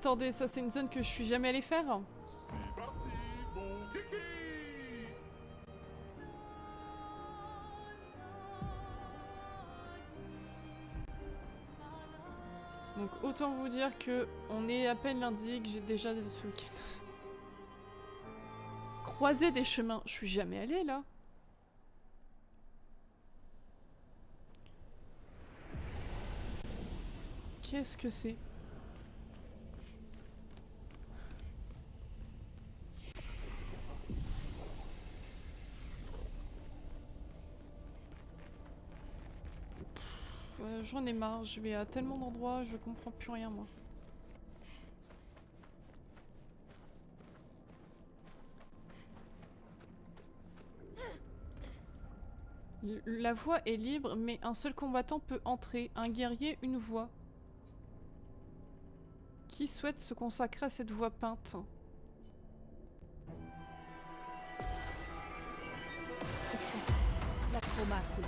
attendez, ça c'est une zone que je suis jamais allée faire. C'est parti, mon kiki. Donc autant vous dire que on est à peine lundi, que j'ai déjà ce week-end. Croiser des chemins, je suis jamais allée là. Qu'est-ce que c'est? J'en ai marre, je vais à tellement d'endroits, je comprends plus rien moi. La voie est libre, mais un seul combattant peut entrer. Un guerrier, une voie. Qui souhaite se consacrer à cette voie peinte? La trauma coule.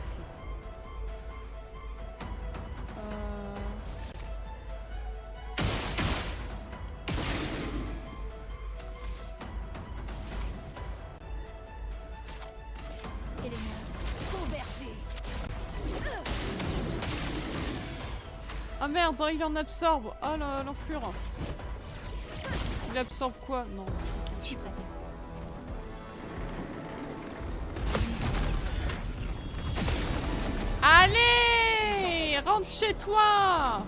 Ah merde, il en absorbe. Oh l'enflure. Il absorbe quoi? Non. Je suis prête. Allez, rentre chez toi.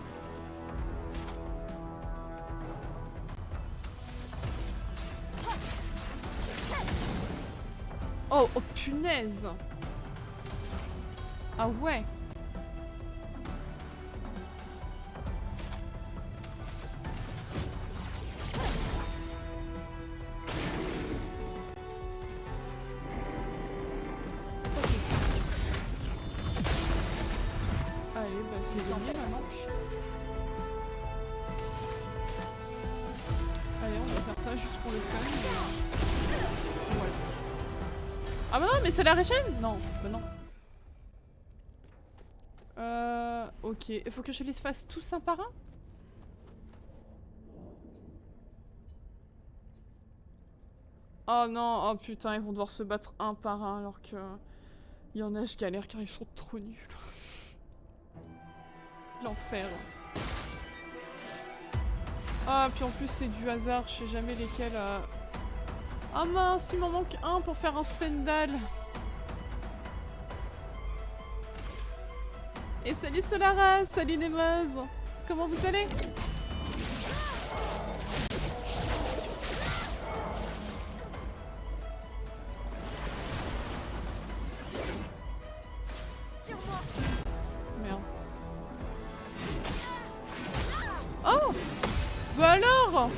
Oh, oh punaise. Ah ouais. Mais ça la régène? Non, bah non. Ok, il faut que je les fasse tous un par un? Oh non, oh putain, ils vont devoir se battre un par un alors que... Il y en a, je galère car ils sont trop nuls. L'enfer. Ah, puis en plus c'est du hasard, je sais jamais lesquels... Ah mince, il m'en manque un pour faire un Stendhal. Et salut Solara, salut Nemoz. Comment vous allez? Merde. Oh! Bah alors!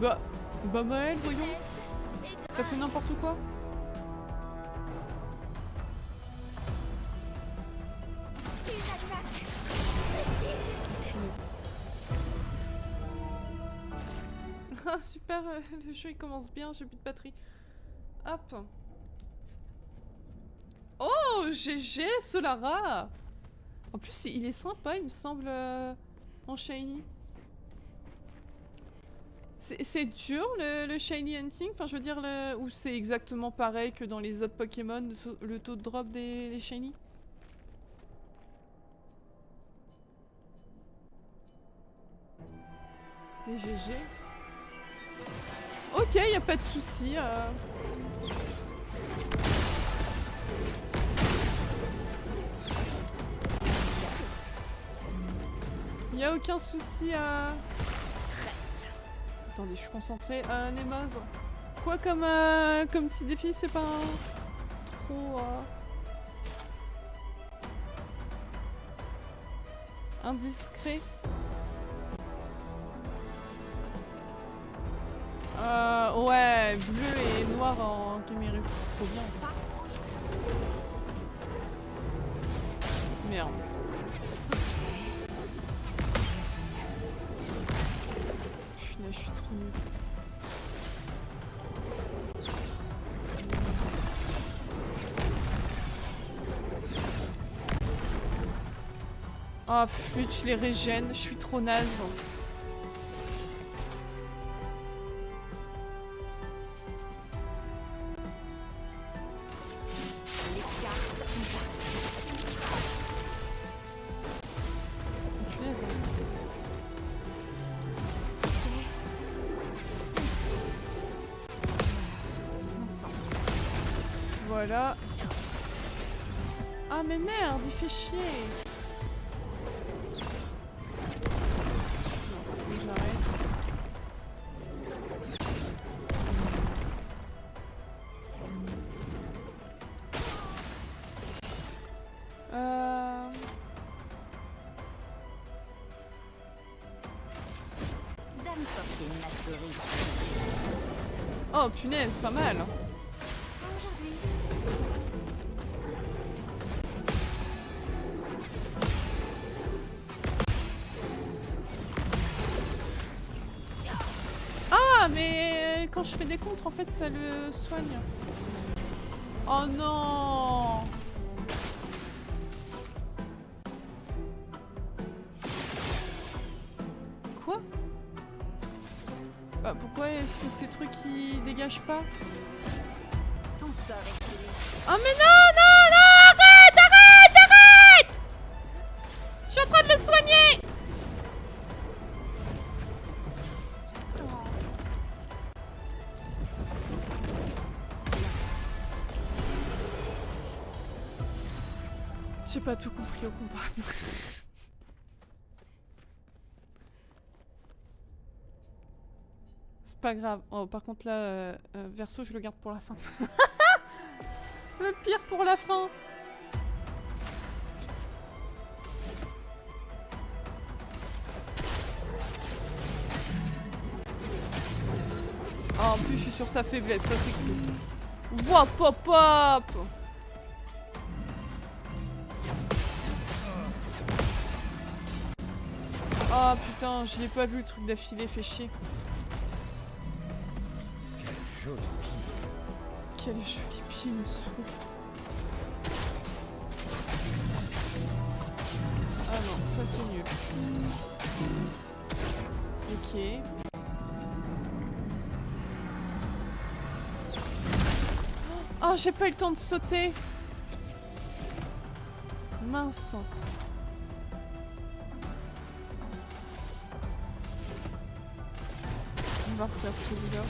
Bah Maël, voyons. T'as fait n'importe quoi? Ah super, le jeu il commence bien, j'ai plus de batterie. Hop. Oh, GG Solara! En plus il est sympa il me semble en shiny. C'est dur le shiny hunting, enfin je veux dire ou c'est exactement pareil que dans les autres Pokémon, le taux de drop des shiny? Les GG. Ok, y a pas de souci. Y a aucun souci. Attendez, je suis concentrée. Nemoz. Quoi comme petit défi, c'est pas trop indiscret. Ouais, bleu et noir en caméra, trop bien. Merde. Putain, je suis trop nulle. Ah, flûte, je les régène, je suis trop naze. Voilà. Ah mais merde, il fait chier. Non, faut que j'arrête. Dame fortune, ma souris. Oh punaise, pas mal. Aujourd'hui. Ah mais quand je fais des contres en fait ça le soigne. Oh non. Quoi? Bah pourquoi est-ce que ces trucs ils dégagent pas? Ton sort est scellé. Oh mais non, non, non, arrête, arrête, arrête! Je suis en train de le soigner! J'ai pas tout compris au combat. C'est pas grave. Oh, par contre là, Verseau, je le garde pour la fin. Le pire pour la fin. Oh, en plus, je suis sur sa faiblesse, ça c'est cool. Wop, pop, pop. Oh putain, je l'ai pas vu le truc d'affilée, fait chier. Quel joli pied, le souffle. Ah non, ça c'est nul. Ok. Oh, j'ai pas eu le temps de sauter. Mince. On va refaire celui-là.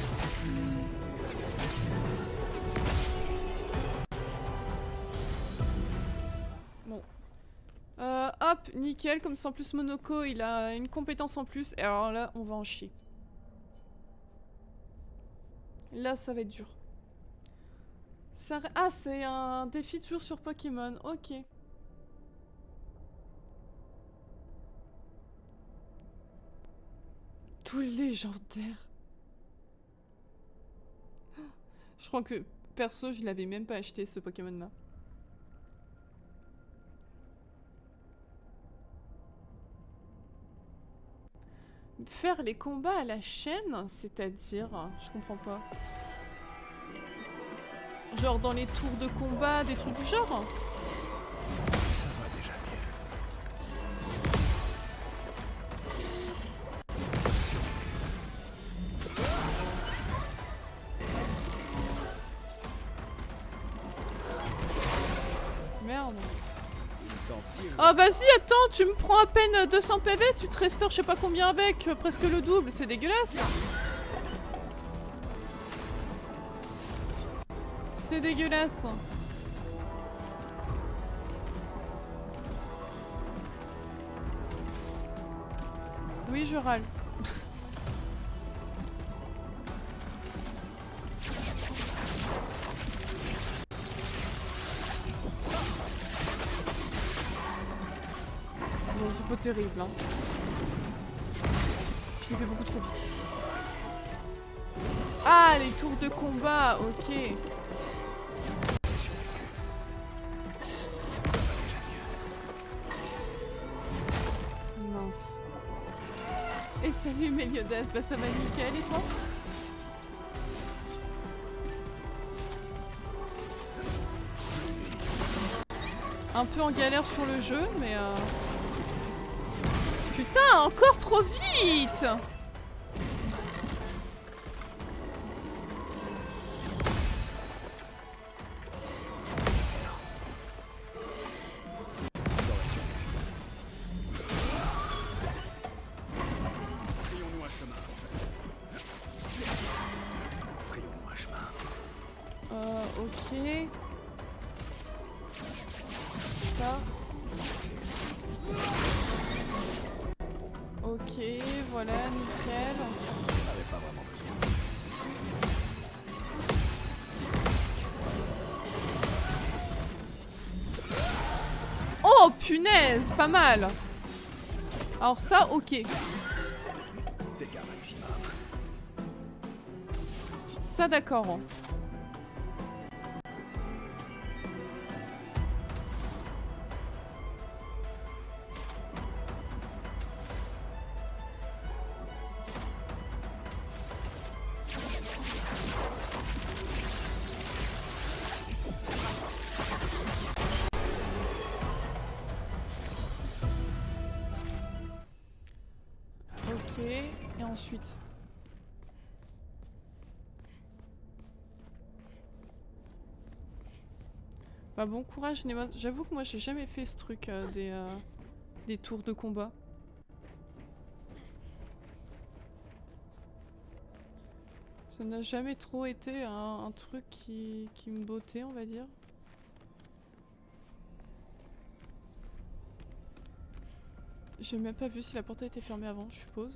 Bon. Hop, nickel. Comme ça, en plus, Monoko, il a une compétence en plus. Et alors là, on va en chier. Là, ça va être dur. Ah, c'est un défi toujours sur Pokémon. Ok. Tout légendaire. Je crois que, perso, je l'avais même pas acheté, ce Pokémon-là. Faire les combats à la chaîne, c'est-à-dire... Je comprends pas. Genre dans les tours de combat, des trucs du genre? Ça va déjà mieux. Merde. Ah vas-y, attends, tu me prends à peine 200 PV, tu te restaures je sais pas combien avec, presque le double, c'est dégueulasse. C'est dégueulasse. Oui, je râle. Bon, c'est pas terrible, hein. Je l'ai fait beaucoup trop vite. Ah, les tours de combat, ok. Mince. Et salut Meliodas, bah ça va nickel et toi? Un peu en galère sur le jeu, mais Putain, encore trop vite! Frayons-nous un chemin, en fait. Frayons-nous un chemin. Ok. ça. Ok, voilà, nickel. J'avais pas vraiment besoin. Oh punaise, pas mal. Alors ça, ok. Dégâts maximum. Ça d'accord. Ok, et ensuite. Bah bon courage Nemo. J'avoue que moi j'ai jamais fait ce truc des tours de combat. Ça n'a jamais trop été un truc qui me bottait, on va dire. J'ai même pas vu si la porte a été fermée avant, je suppose.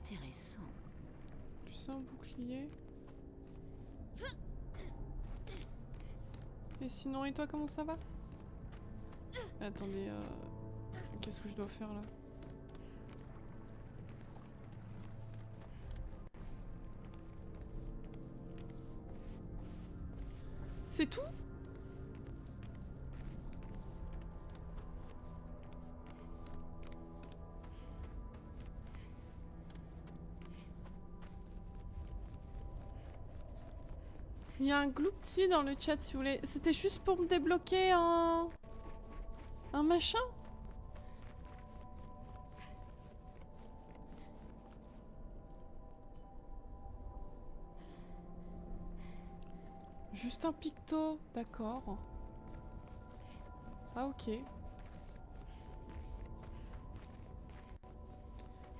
Intéressant. Tu sais, un bouclier. Et sinon, et toi, comment ça va? Attendez, qu'est-ce que je dois faire là? C'est tout? Il y a un gloupti dans le chat si vous voulez. C'était juste pour me débloquer un machin? Juste un picto, d'accord. Ah ok.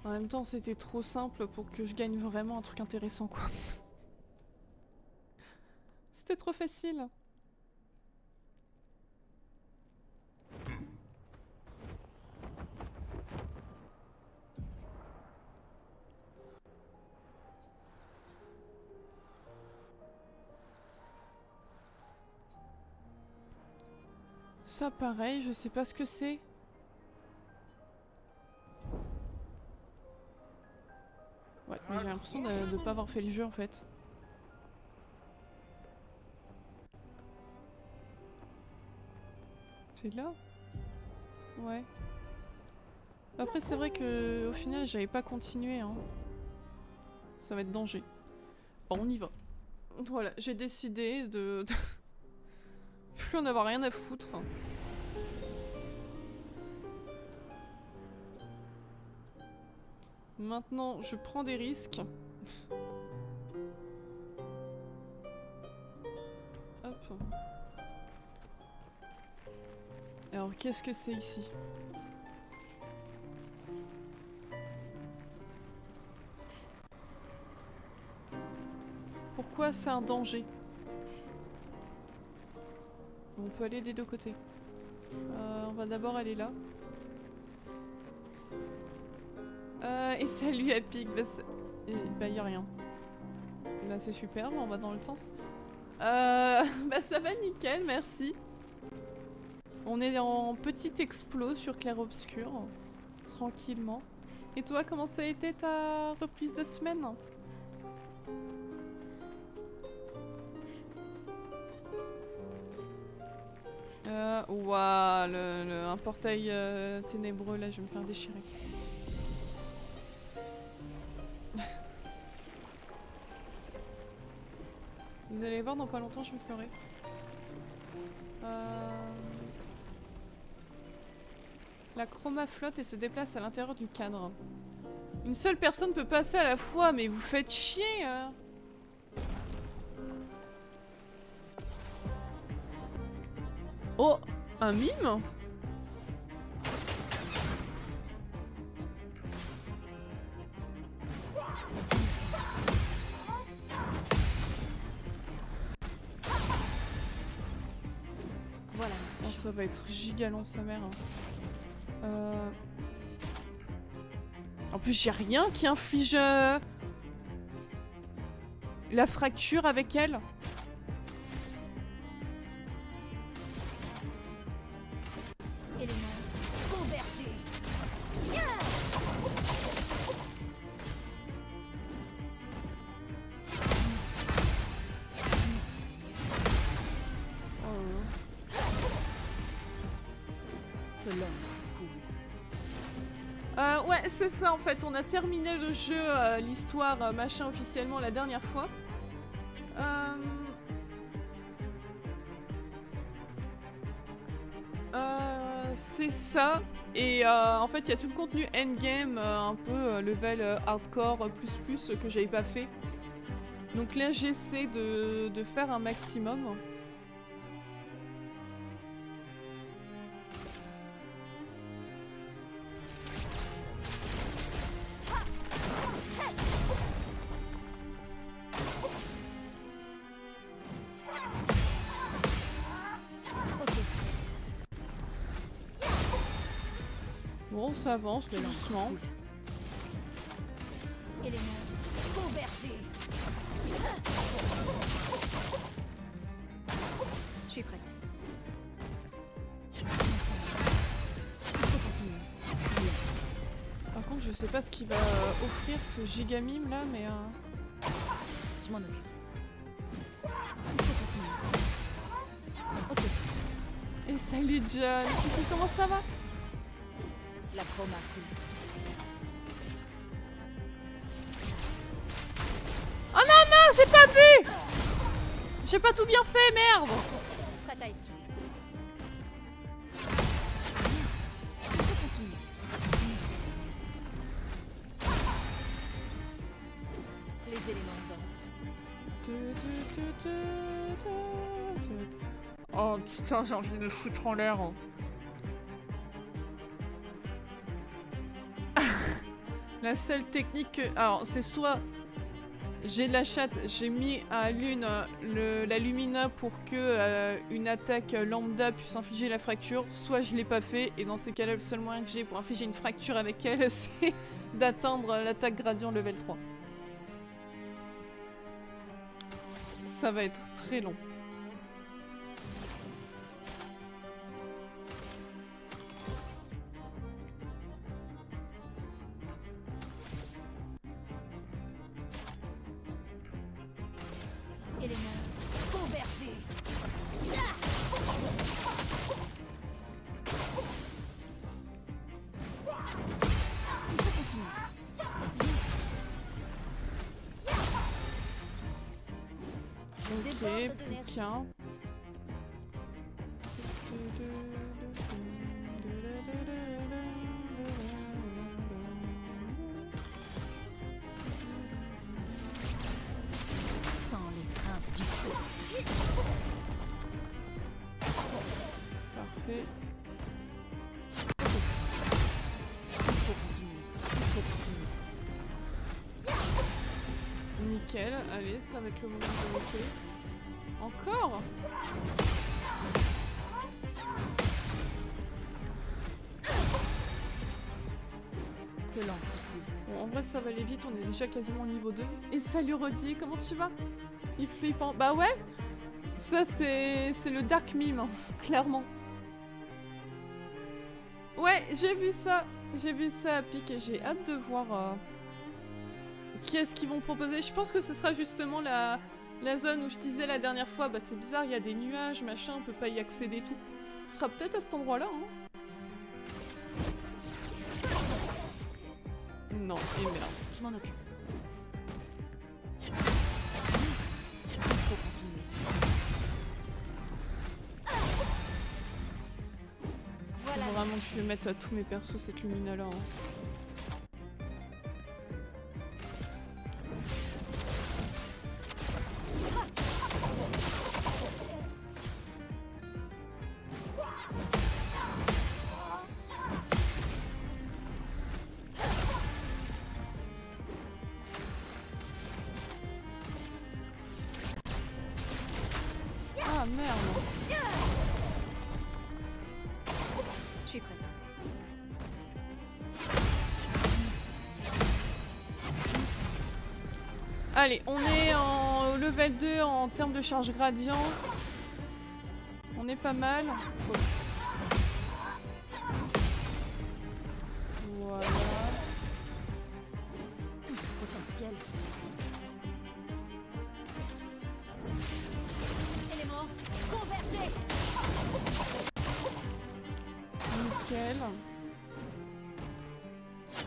En même temps c'était trop simple pour que je gagne vraiment un truc intéressant quoi. C'était trop facile. Ça pareil, je sais pas ce que c'est. Ouais, mais j'ai l'impression de pas avoir fait le jeu en fait. C'est là? Ouais. Après c'est vrai que au final j'avais pas continué hein. Ça va être danger. Bon on y va. Voilà, j'ai décidé de plus en avoir rien à foutre. Maintenant je prends des risques. Hop. Alors qu'est-ce que c'est ici? Pourquoi c'est un danger? On peut aller des deux côtés. On va d'abord aller là. Et salut à Pic. Bah y a rien. Bah c'est super, on va dans le sens. Bah ça va nickel, merci. On est en petit explos sur Clair-Obscur. Tranquillement. Et toi, comment ça a été ta reprise de semaine? Ouah, un portail ténébreux là, je vais me faire déchirer. Vous allez voir, dans pas longtemps, je vais pleurer. La chroma flotte et se déplace à l'intérieur du cadre. Une seule personne peut passer à la fois, mais vous faites chier hein. Oh, un mime? Ça va être giga long sa mère. En plus j'ai rien qui inflige la fracture avec elle. Élément convergé. Ouais, c'est ça en fait. On a terminé le jeu, l'histoire, machin officiellement la dernière fois. C'est ça. Et en fait, il y a tout le contenu endgame, un peu level hardcore plus que j'avais pas fait. Donc là, j'essaie de faire un maximum. Bon, ça avance doucement. Élément convergé. Je suis prête. Il faut continuer. Par contre, je sais pas ce qu'il va offrir ce gigamime là, mais Je m'en occupe. Il faut continuer. Ok. Et salut John. Coucou, comment ça va? La chroma coule. Oh non, non, j'ai pas vu. J'ai pas tout bien fait, merde. Prête à esquiver. Il faut continuer. Les éléments dansent. Oh putain, j'ai envie de foutre en l'air. La seule technique que... Alors, c'est soit j'ai de la chatte, j'ai mis à l'une la lumina pour que une attaque lambda puisse infliger la fracture, soit je l'ai pas fait, et dans ces cas-là, le seul moyen que j'ai pour infliger une fracture avec elle, c'est d'atteindre l'attaque gradient level 3. Ça va être très long. Élément convergé. Il faut continuer. Ok, plus qu'un. Sans les craintes du feu. Parfait. Il faut continuer. Il faut continuer. Nickel, allez, ça va être le moment de monter. Encore? Que l'encre Bon, en vrai, ça va aller vite, on est déjà quasiment au niveau 2. Et salut Rodi, comment tu vas? Il flippant. Bah ouais, ça c'est le dark meme, hein, clairement. Ouais, j'ai vu ça à pic et j'ai hâte de voir qui est-ce qu'ils vont proposer. Je pense que ce sera justement la zone où je disais la dernière fois, bah c'est bizarre, il y a des nuages, machin, on peut pas y accéder et tout. Ce sera peut-être à cet endroit-là, hein. Non, et merde. Je m'en occupe. Il faut continuer. Voilà. Faut vraiment que je le mette à tous mes persos cette lumina-là, hein. Ah merde. suis prête. Allez, on est en level 2 en termes de charge gradient. On est pas mal. Voilà. Tout ce potentiel. Éléments, convergez. Nickel. Il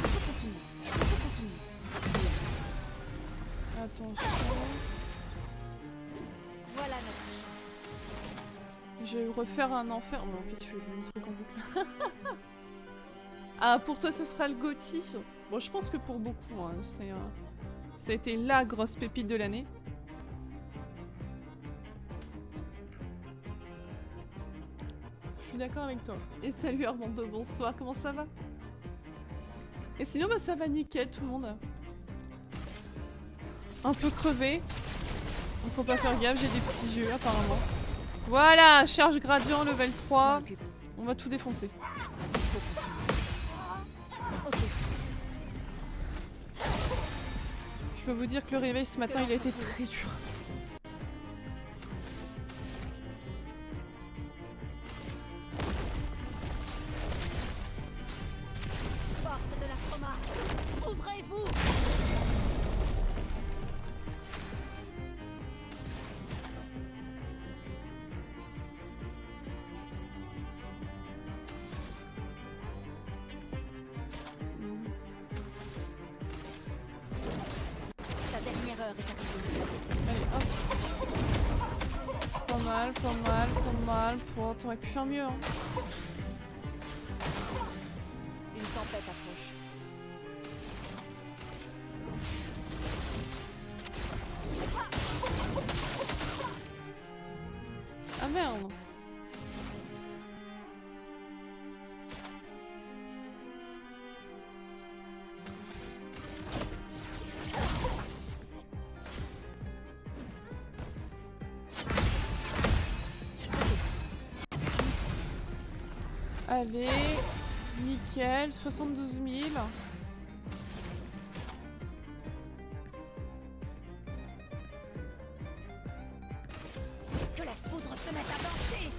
faut continuer. Il faut continuer. Attention. Voilà notre chance. Je vais refaire un enfer. Oh, en fait, je fais le même truc en boucle. Ah, pour toi, ce sera le Gotti. Bon, je pense que pour beaucoup, hein, ça a été la grosse pépite de l'année. Je suis d'accord avec toi. Et salut Armando, bonsoir, comment ça va? Et sinon, bah, ça va nickel, tout le monde. Un peu crevé. Donc faut pas faire gaffe, j'ai des petits yeux apparemment. Voilà, charge gradient, level 3. On va tout défoncer. Ok. Je peux vous dire que le réveil ce matin, il a été très dur. Porte de la chroma. Ouvrez-vous. Ta dernière heure est arrivée. Allez, hop. Pas mal, pas mal, pas mal. T'aurais pu faire mieux, hein. Une tempête approche. Ah merde. Allez, nickel, 72 000. Que la foudre se mette à danser.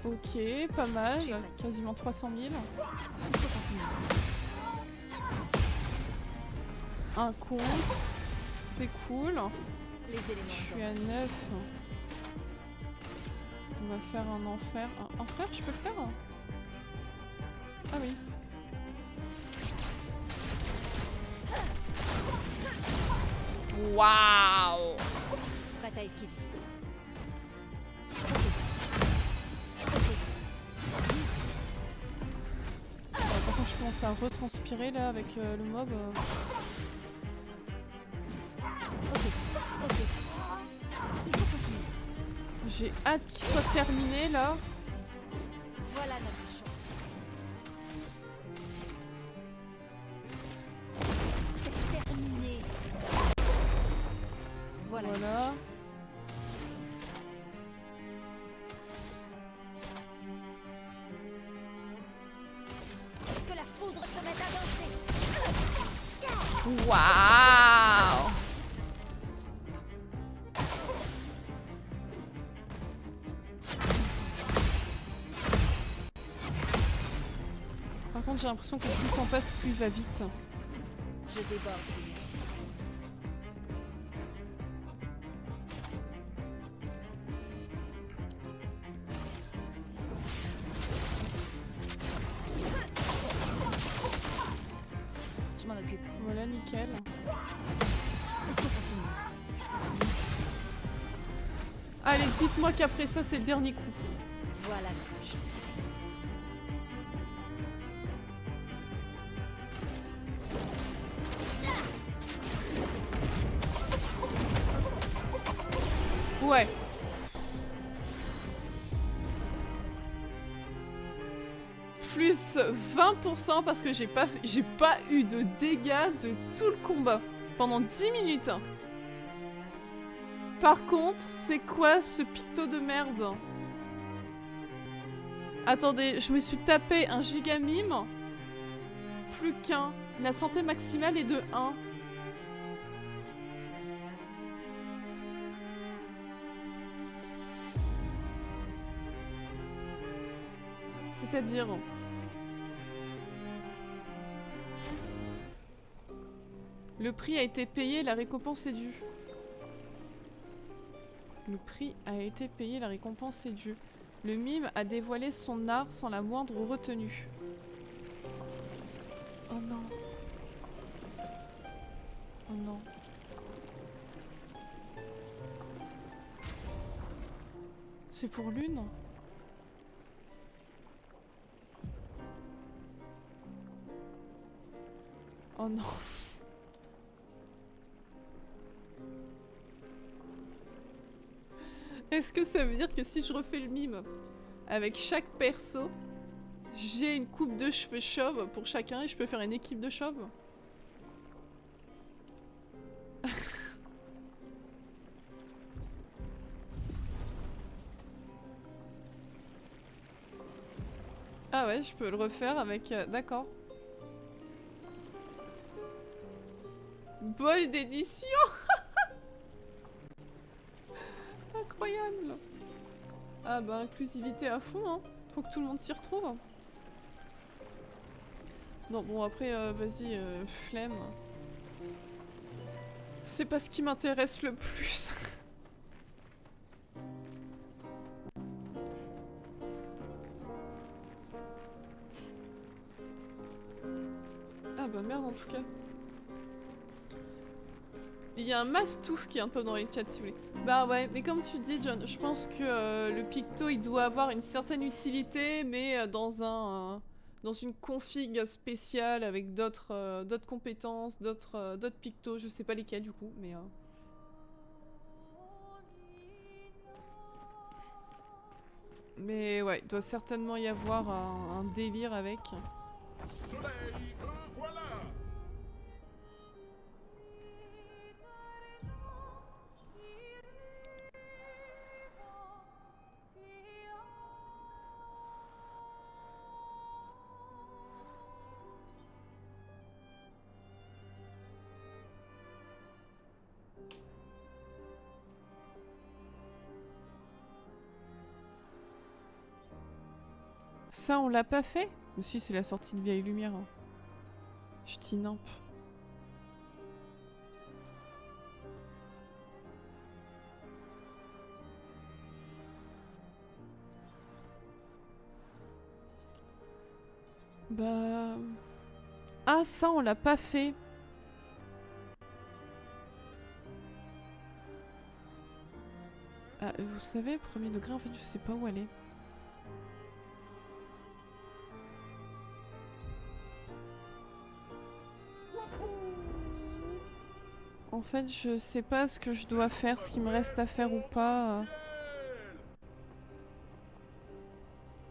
Ok, pas mal, Je suis prête. quasiment 300 000. Il faut continuer. Un compte, c'est cool. Les éléments Je suis à dansent. 9. On va faire un enfer. Un enfer, je peux le faire? Ah oui. Waouh! Prête à esquiver. Par contre, je commence à retranspirer là avec le mob. Ok. Il faut continuer. J'ai hâte qu'il soit terminé là. Voilà notre chance. C'est terminé. Voilà. Voilà. Que la foudre se mette à danser. Waouh! Par contre, j'ai l'impression que plus le temps passe, plus il va vite. Je déborde d'énergie. Je m'en occupe. Voilà, nickel. Il faut continuer. Allez, dites-moi qu'après ça, c'est le dernier coup. Voilà notre chance. Ouais. Plus 20% parce que j'ai pas eu de dégâts de tout le combat pendant 10 minutes. Par contre, c'est quoi ce picto de merde? Attendez, je me suis tapé un gigamime. Plus qu'un. La santé maximale est de 1. C'est-à-dire... Le prix a été payé, la récompense est due. Le prix a été payé, la récompense est due. Le mime a dévoilé son art sans la moindre retenue. Oh non. Oh non. C'est pour l'une? Oh non. Est-ce que ça veut dire que si je refais le mime avec chaque perso, j'ai une coupe de cheveux chauves pour chacun et je peux faire une équipe de chauves? Ah ouais, je peux le refaire avec... D'accord. Bol d'édition. Incroyable. Ah bah inclusivité à fond, hein. Faut que tout le monde s'y retrouve. Non bon après vas-y, flemme. C'est pas ce qui m'intéresse le plus. Ah bah merde en tout cas. Il y a un mastouf qui est un peu dans les chats si vous voulez. Bah ouais, mais comme tu dis John, je pense que le picto il doit avoir une certaine utilité, mais dans une config spéciale avec d'autres compétences, d'autres pictos, je sais pas lesquels du coup, mais... Mais ouais, il doit certainement y avoir un délire avec. Soleil, voilà. Ça on l'a pas fait? Mais si, c'est la sortie de Vieille Lumière. Hein. Je t'inimpe. Bah... Ah ça on l'a pas fait. Ah, vous savez, premier degré en fait je sais pas où aller. En fait je sais pas ce que je dois faire, ce qu'il me reste à faire ou pas.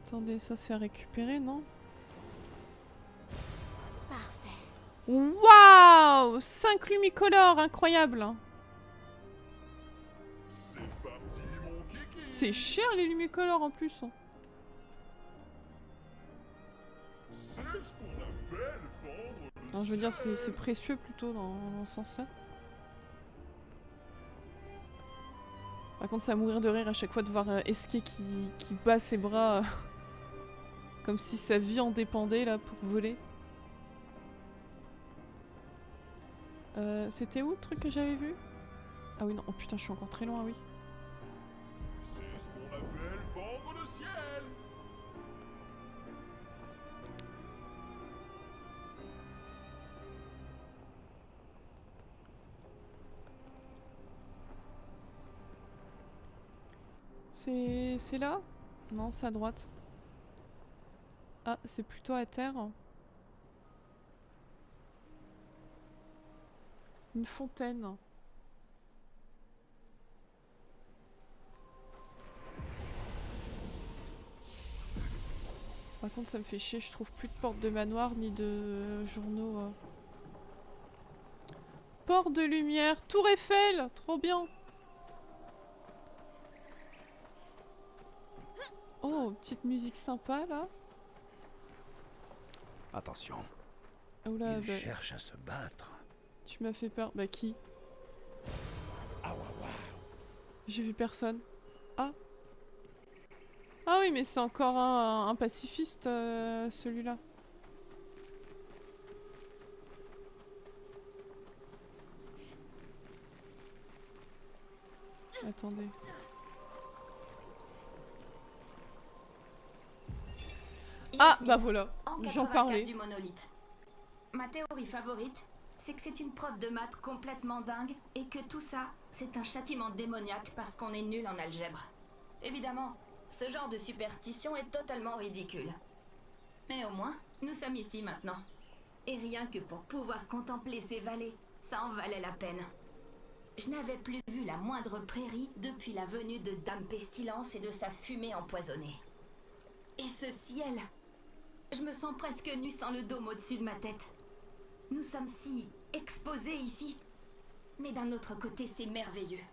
Attendez, ça c'est à récupérer, non? Waouh, 5 lumicolores, incroyable. C'est cher les lumicolores en plus. Non, je veux dire, c'est précieux plutôt dans ce sens-là. Par contre, ça va mourir de rire à chaque fois de voir Eske qui bat ses bras comme si sa vie en dépendait là pour voler. C'était où le truc que j'avais vu? Ah oui, non, oh putain, je suis encore très loin, oui. C'est ce qu'on appelle vendre le ciel. C'est là? Non, c'est à droite. Ah, c'est plutôt à terre. Une fontaine. Par contre, ça me fait chier, je trouve plus de porte de manoir ni de journaux. Porte de lumière, Tour Eiffel, trop bien. Oh, petite musique sympa là. Attention, Oh là, il bah, cherche à se battre. tu m'as fait peur. Bah qui? Ah ouais, ouais. J'ai vu personne. Ah. Ah oui, mais c'est encore un pacifiste, celui-là. Attendez. Ah, Yasmine, bah voilà. en J'en 84 parlais. du monolithe. Ma théorie favorite, c'est que c'est une prof de maths complètement dingue et que tout ça, c'est un châtiment démoniaque parce qu'on est nul en algèbre. Évidemment, ce genre de superstition est totalement ridicule. Mais au moins, nous sommes ici maintenant. Et rien que pour pouvoir contempler ces vallées, ça en valait la peine. Je n'avais plus vu la moindre prairie depuis la venue de Dame Pestilence et de sa fumée empoisonnée. Et ce ciel! Je me sens presque nue sans le dôme au-dessus de ma tête. Nous sommes si exposés ici. Mais d'un autre côté, c'est merveilleux.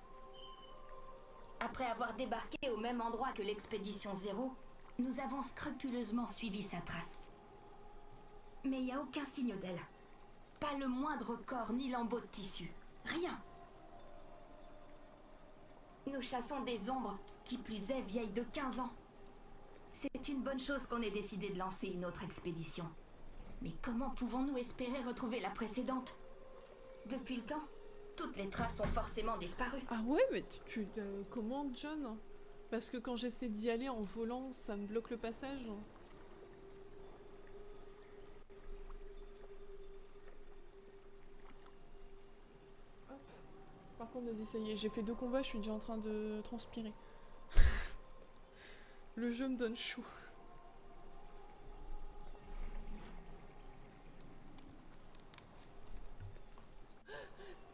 Après avoir débarqué au même endroit que l'expédition Zéro, nous avons scrupuleusement suivi sa trace. Mais il n'y a aucun signe d'elle. Pas le moindre corps ni lambeau de tissu. Rien. Nous chassons des ombres, qui plus est vieilles de 15 ans. C'est une bonne chose qu'on ait décidé de lancer une autre expédition. Mais comment pouvons-nous espérer retrouver la précédente? Depuis le temps, toutes les traces ont forcément disparu. Ah ouais, mais tu commandes, John? Parce que quand j'essaie d'y aller en volant, ça me bloque le passage. Hop. Par contre, vas-y, ça y est, j'ai fait 2 combats, je suis déjà en train de transpirer. Le jeu me donne chaud.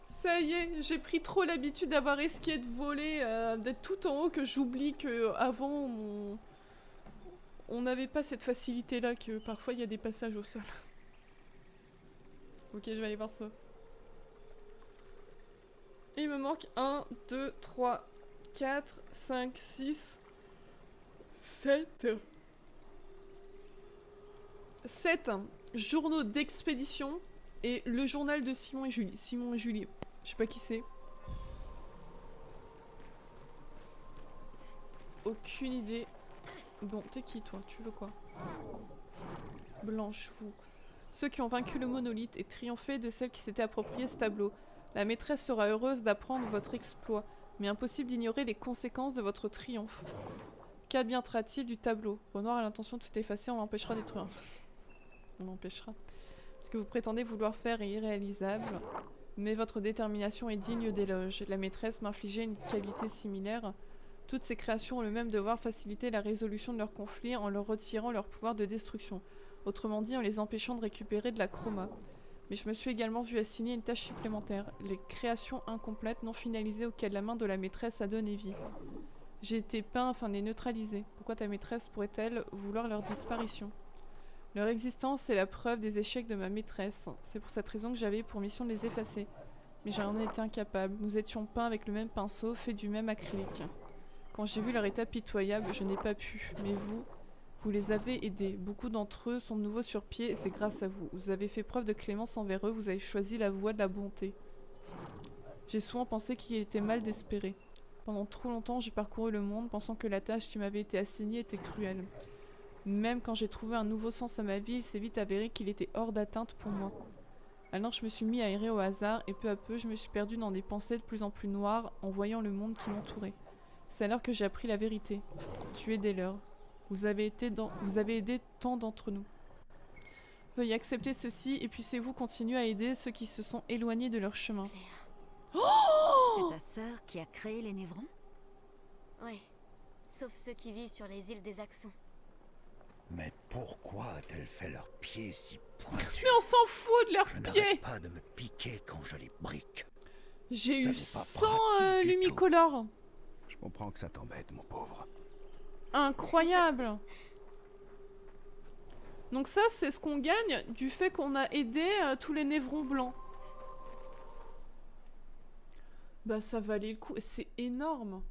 Ça y est, j'ai pris trop l'habitude d'avoir esquive volé, d'être tout en haut, que j'oublie que avant on n'avait pas cette facilité là, que parfois il y a des passages au sol. Ok, je vais aller voir ça. Il me manque 1, 2, 3, 4, 5, 6, 7. 7 journaux d'expédition et le journal de Simon et Julie. Simon et Julie, je sais pas qui c'est. Aucune idée. Bon, t'es qui toi? Tu veux quoi? Blanche, vous. Ceux qui ont vaincu le monolithe et triomphé de celle qui s'était approprié ce tableau. La maîtresse sera heureuse d'apprendre votre exploit, mais impossible d'ignorer les conséquences de votre triomphe. Qu'adviendra-t-il du tableau? Renoir a l'intention de tout effacer, on l'empêchera d'être... On l'empêchera. Ce que vous prétendez vouloir faire est irréalisable, mais votre détermination est digne d'éloge. La maîtresse m'infligeait une qualité similaire. Toutes ces créations ont le même devoir, faciliter la résolution de leurs conflits en leur retirant leur pouvoir de destruction. Autrement dit, en les empêchant de récupérer de la chroma. Mais je me suis également vue assigner une tâche supplémentaire. Les créations incomplètes, non finalisées auxquelles la main de la maîtresse a donné vie. J'ai été peint afin de les neutraliser. Pourquoi ta maîtresse pourrait-elle vouloir leur disparition? Leur existence est la preuve des échecs de ma maîtresse. C'est pour cette raison que j'avais pour mission de les effacer. Mais j'en étais incapable. Nous étions peints avec le même pinceau, fait du même acrylique. Quand j'ai vu leur état pitoyable, je n'ai pas pu. Mais vous les avez aidés. Beaucoup d'entre eux sont de nouveau sur pied et c'est grâce à vous. Vous avez fait preuve de clémence envers eux, vous avez choisi la voie de la bonté. J'ai souvent pensé qu'il était mal d'espérer. Pendant trop longtemps, j'ai parcouru le monde pensant que la tâche qui m'avait été assignée était cruelle. Même quand j'ai trouvé un nouveau sens à ma vie, il s'est vite avéré qu'il était hors d'atteinte pour moi. Alors je me suis mis à errer au hasard et peu à peu je me suis perdue dans des pensées de plus en plus noires en voyant le monde qui m'entourait. C'est alors que j'ai appris la vérité. Tu es des leurs. Vous avez aidé tant d'entre nous. Veuillez accepter ceci et puissiez-vous continuer à aider ceux qui se sont éloignés de leur chemin. C'est ta sœur qui a créé les névrons? Oui, sauf ceux qui vivent sur les îles des Axons. Mais pourquoi a-t-elle fait leurs pieds si pointus? Mais on s'en fout de leurs Je pieds! n'arrête pas de me piquer quand je les brique. J'ai Ça eu n'est pas 100 pratique du lumicolores. Je comprends que ça t'embête, mon pauvre. Incroyable! Donc ça, c'est ce qu'on gagne du fait qu'on a aidé tous les névrons blancs. Bah ça valait le coup. C'est énorme.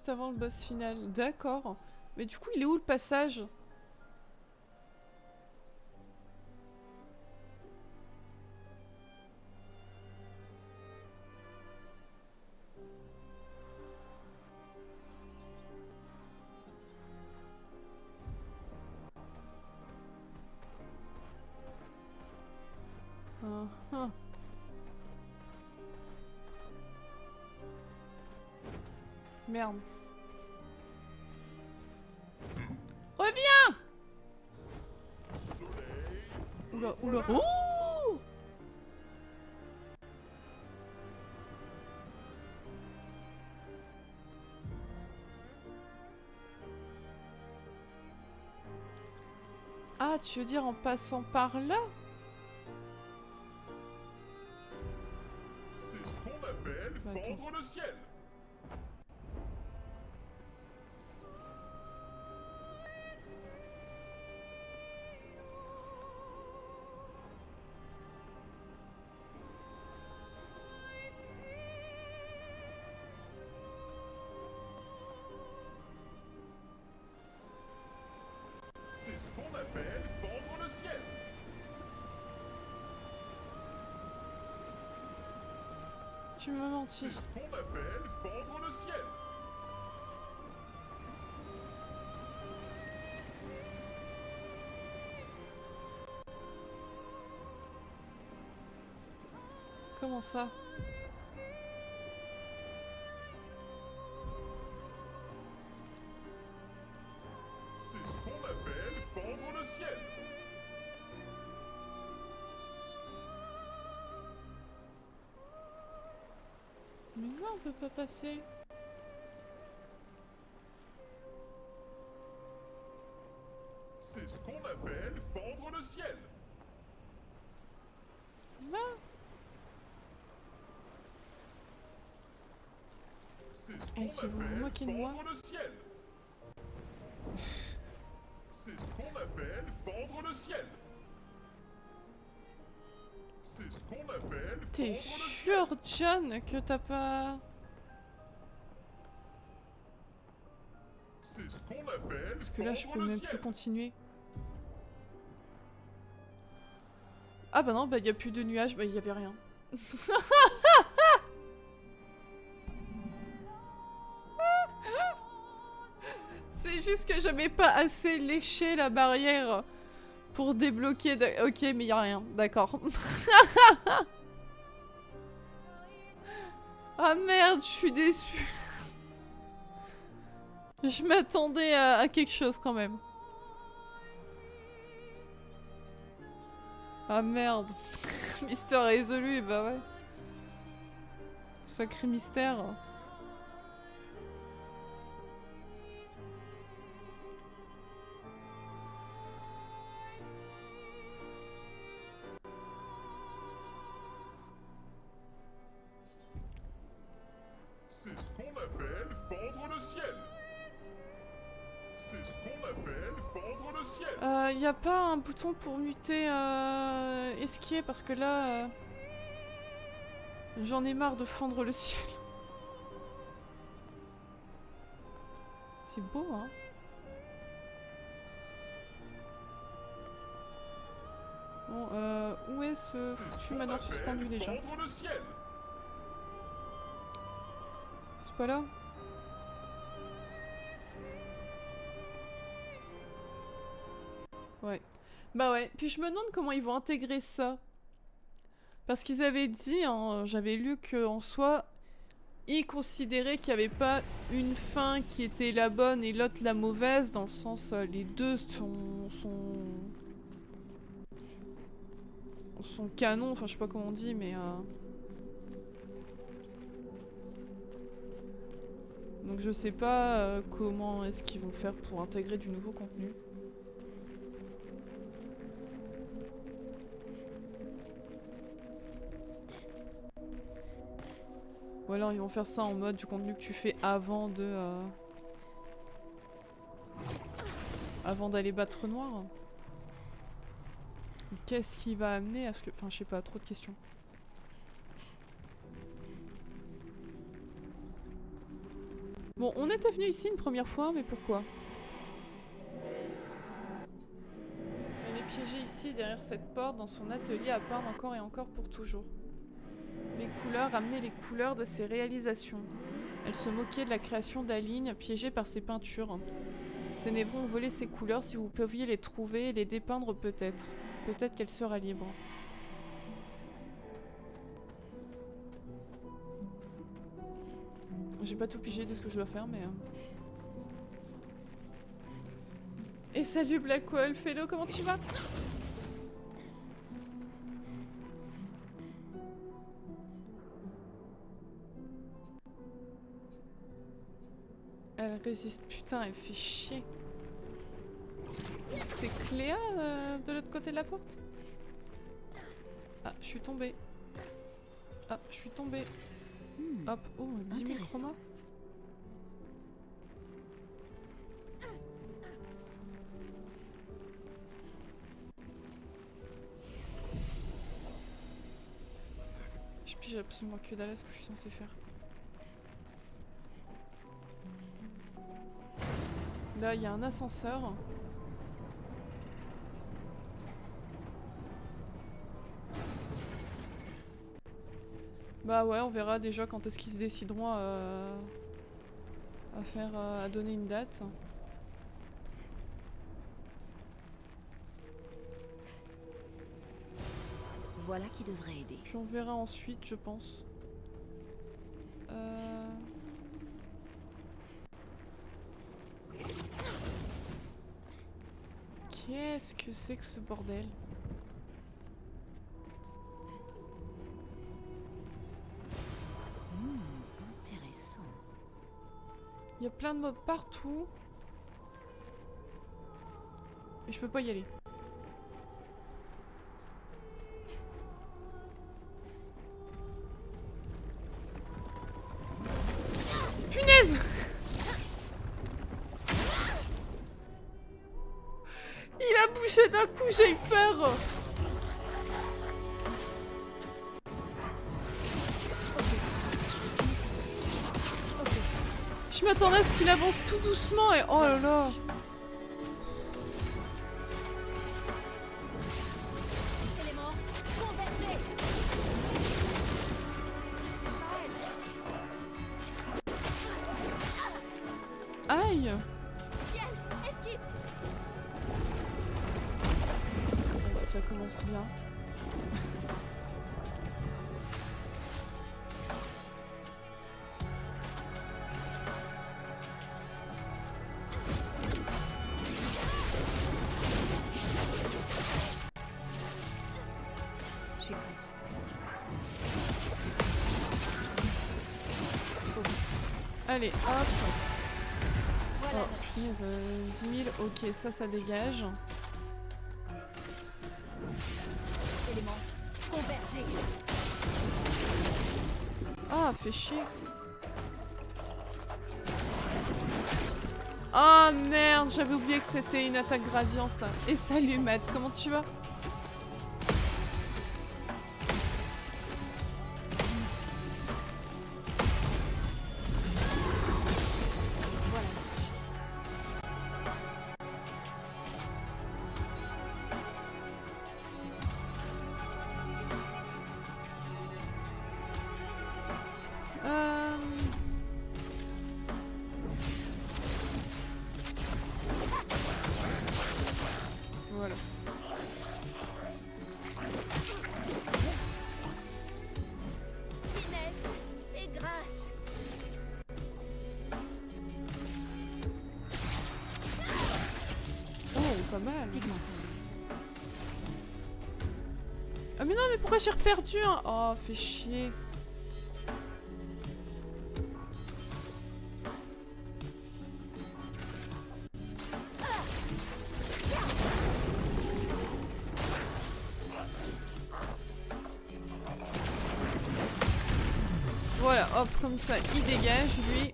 juste avant le boss final. D'accord. Mais du coup, il est où le passage? Ah, ah. Merde. Reviens! Oula, oula. Oh! Ah, tu veux dire en passant par là? C'est ce qu'on appelle Bah, attends. fendre le ciel. C'est ce qu'on appelle fendre le ciel. Tu m'as menti. C'est ce qu'on appelle fendre le ciel. Comment ça? C'est ce qu'on appelle fendre le ciel. Mais non, on peut pas passer. C'est ce qu'on appelle fendre le ciel. Là? C'est ce Eh, qu'on si vous vous appelle moquez de moi. fendre le ciel. C'est ce qu'on appelle fendre le ciel. C'est ce qu'on appelle T'es fendre le ciel. sûr, John, que t'as pas... C'est ce qu'on appelle Parce que là, je fendre peux le même ciel. plus continuer. Ah bah non, bah y a plus de nuages, bah y avait rien. C'est juste que j'avais pas assez léché la barrière pour débloquer. Ok, mais y a rien, d'accord. Ah merde, je suis déçue. Je m'attendais à quelque chose quand même. Ah merde. Mystère résolu, bah ouais. Sacré mystère. C'est ce qu'on appelle fendre le ciel. C'est ce qu'on appelle fendre le ciel. Y a pas un bouton pour muter esquier parce que là j'en ai marre de fendre le ciel. C'est beau hein. Bon où est ce foutu manoir suspendu déjà? Fendre le ciel. C'est pas là? Ouais. Bah ouais. Puis je me demande comment ils vont intégrer ça. Parce qu'ils avaient dit, hein, j'avais lu qu'en soi, ils considéraient qu'il n'y avait pas une fin qui était la bonne et l'autre la mauvaise, dans le sens, les deux sont canons, enfin je sais pas comment on dit, mais... Donc je sais pas comment est-ce qu'ils vont faire pour intégrer du nouveau contenu. Ou alors ils vont faire ça en mode du contenu que tu fais avant de... avant d'aller battre Noir. Qu'est-ce qui va amener à ce que... Enfin je sais pas, trop de questions. Bon, on était venu ici une première fois, mais pourquoi? Elle est piégée ici, derrière cette porte, dans son atelier à peindre encore et encore pour toujours. Les couleurs ramenaient les couleurs de ses réalisations. Elle se moquait de la création d'Aline, piégée par ses peintures. Ses névrons ont volé ses couleurs, si vous pouviez les trouver et les dépeindre peut-être. Peut-être qu'elle sera libre. J'ai pas tout pigé de ce que je dois faire, mais... Et salut Blackwolf, hello, comment tu vas? Elle résiste, putain, elle fait chier. C'est Cléa de l'autre côté de la porte? Ah, je suis tombée. Ah, je suis tombée. Hop, oh, 10 000 chroma. Je pige absolument que dalle à ce que je suis censée faire. Là, il y a un ascenseur. Bah ouais, on verra déjà quand est-ce qu'ils se décideront à donner une date. Voilà qui devrait aider. Puis on verra ensuite, je pense. Qu'est-ce que c'est que ce bordel? Intéressant. Il y a plein de mobs partout. Et je peux pas y aller. Punaise! Il a bougé d'un coup, j'ai eu peur! Je m'attendais à ce qu'il avance tout doucement et oh là là! Élément convergé. Aïe! Ciel, esquive. Bon bah ça commence bien. Je suis prête. Allez, hop! Oh, punaise, 10 000, ok, ça dégage. Élément convergé. Ah, fait chier. Oh merde, j'avais oublié que c'était une attaque gradient ça. Et salut Matt, comment tu vas? Voilà. Finesse et grâce. Oh, pas mal. Ah mais non, mais pourquoi j'ai reperdu un... Oh, fait chier. Voilà, hop, comme ça, il dégage, lui.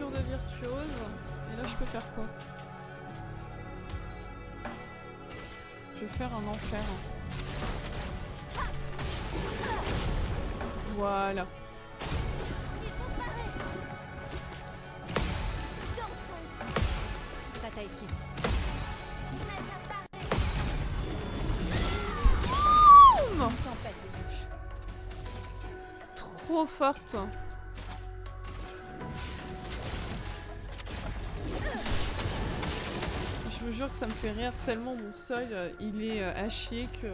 posture de virtuose. Et là, je peux faire quoi? Je vais faire un enfer. Voilà. Prête à esquiver. Boum. Tempête de bouche. Trop forte. Je vous jure que ça me fait rire tellement mon sol il est à chier que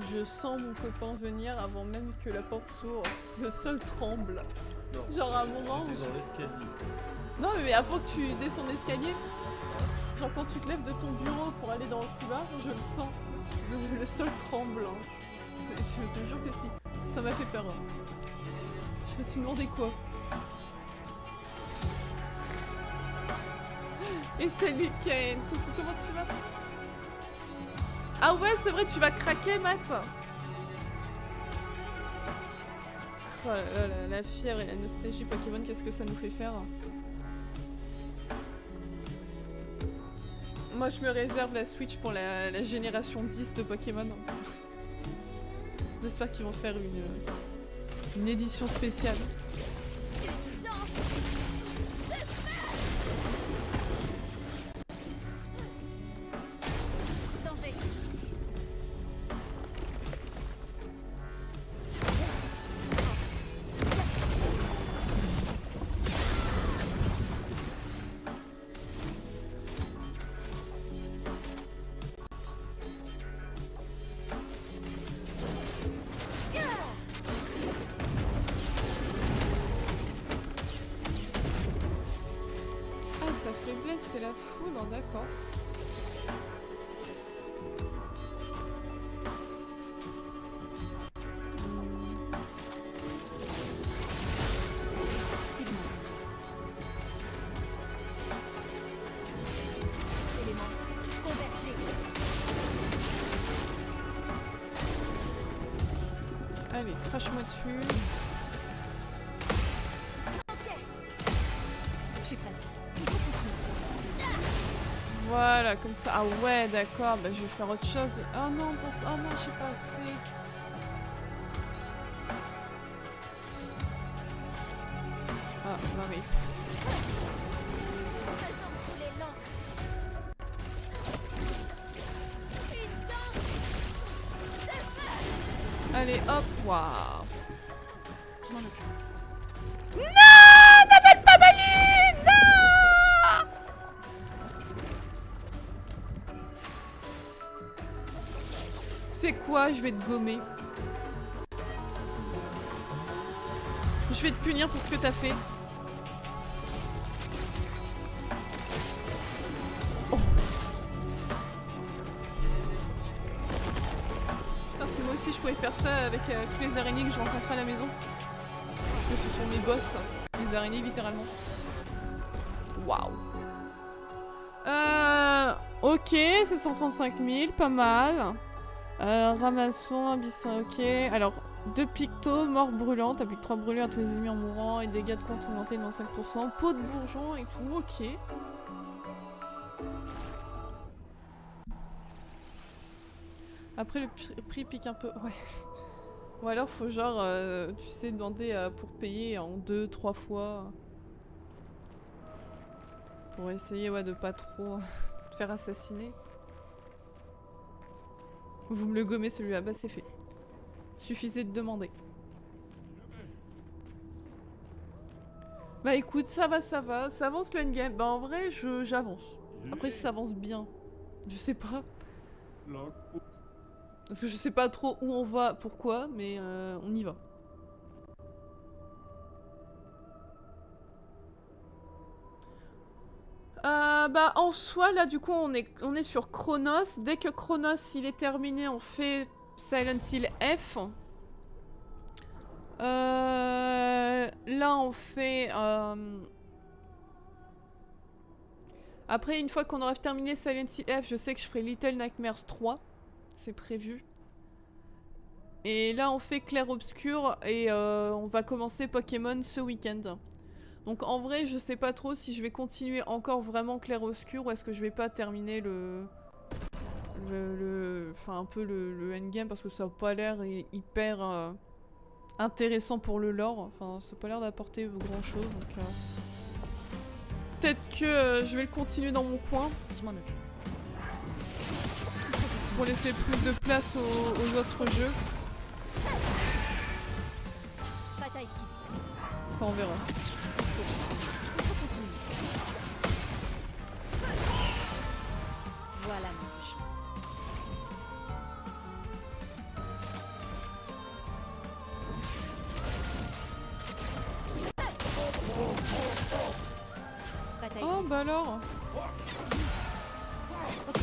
je sens mon copain venir avant même que la porte s'ouvre. Le sol tremble. Non, Genre à un moment où... j'étais dans l'escalier. Non mais avant que tu descends l'escalier, genre quand tu te lèves de ton bureau pour aller dans le couloir, je le sens. Le sol tremble. Hein. Je te jure que si. Ça m'a fait peur. Hein. Je me suis demandé quoi. Et salut Ken, coucou, comment tu vas? Ah ouais, c'est vrai, tu vas craquer, Matt. Oh là là, la fièvre et la nostalgie Pokémon, qu'est-ce que ça nous fait faire? Moi, je me réserve la Switch pour la génération 10 de Pokémon. J'espère qu'ils vont faire une édition spéciale. Danger. Ah, sa faiblesse, c'est la foudre, d'accord. Élément. Converger. Allez, crache-moi dessus. Ok. Je suis prête. Il faut continuer. Voilà, comme ça. Ah ouais, d'accord, bah je vais faire autre chose. Oh non, attends, oh non, j'ai pas assez. Ah, ça m'arrive. Faisons couler l'encre. Une danse de feu. Allez, hop, waouh. Je m'en occupe. Non, n'avale pas ma lune, non. C'est quoi? Je vais te gommer. Je vais te punir pour ce que t'as fait. Oh. Putain, si moi aussi je pouvais faire ça avec toutes les araignées que je rencontre à la maison. Parce que ce sont mes boss, les araignées littéralement. Waouh. Ok, c'est 135 000, pas mal. Ramassons, abyssal, ok. Alors, 2 pictos, mort brûlante, applique 3 brûlures à tous les ennemis en mourant et dégâts de contre augmentés de 25%. Peau de bourgeon et tout, ok. Après, le prix pique un peu, ouais. Ou alors, faut genre, tu sais, demander pour payer en 2-3 fois. Pour essayer, ouais, de pas trop te faire assassiner. Vous me le gommez celui-là, bah c'est fait. Suffisait de demander. Bah écoute, ça va, ça avance le endgame. Bah en vrai, j'avance. Après, si ça avance bien, je sais pas. Parce que je sais pas trop où on va, pourquoi, mais on y va. Bah en soi là du coup on est sur Chronos. Dès que Chronos il est terminé on fait Silent Hill F. Là on fait après une fois qu'on aura terminé Silent Hill F, je sais que je ferai Little Nightmares 3. C'est prévu. Et là on fait Clair Obscur et on va commencer Pokémon ce week-end. Donc en vrai, je sais pas trop si je vais continuer encore vraiment clair-obscur ou est-ce que je vais pas terminer enfin un peu le endgame parce que ça a pas l'air hyper intéressant pour le lore. Enfin, ça a pas l'air d'apporter grand chose. Donc peut-être que je vais le continuer dans mon coin. Je m'en occupe. Pour laisser plus de place aux autres jeux. Bataille esquive. Enfin, on verra. Il faut continuer. Voilà notre chance. Bataille Oh esquive. bah alors. Ok.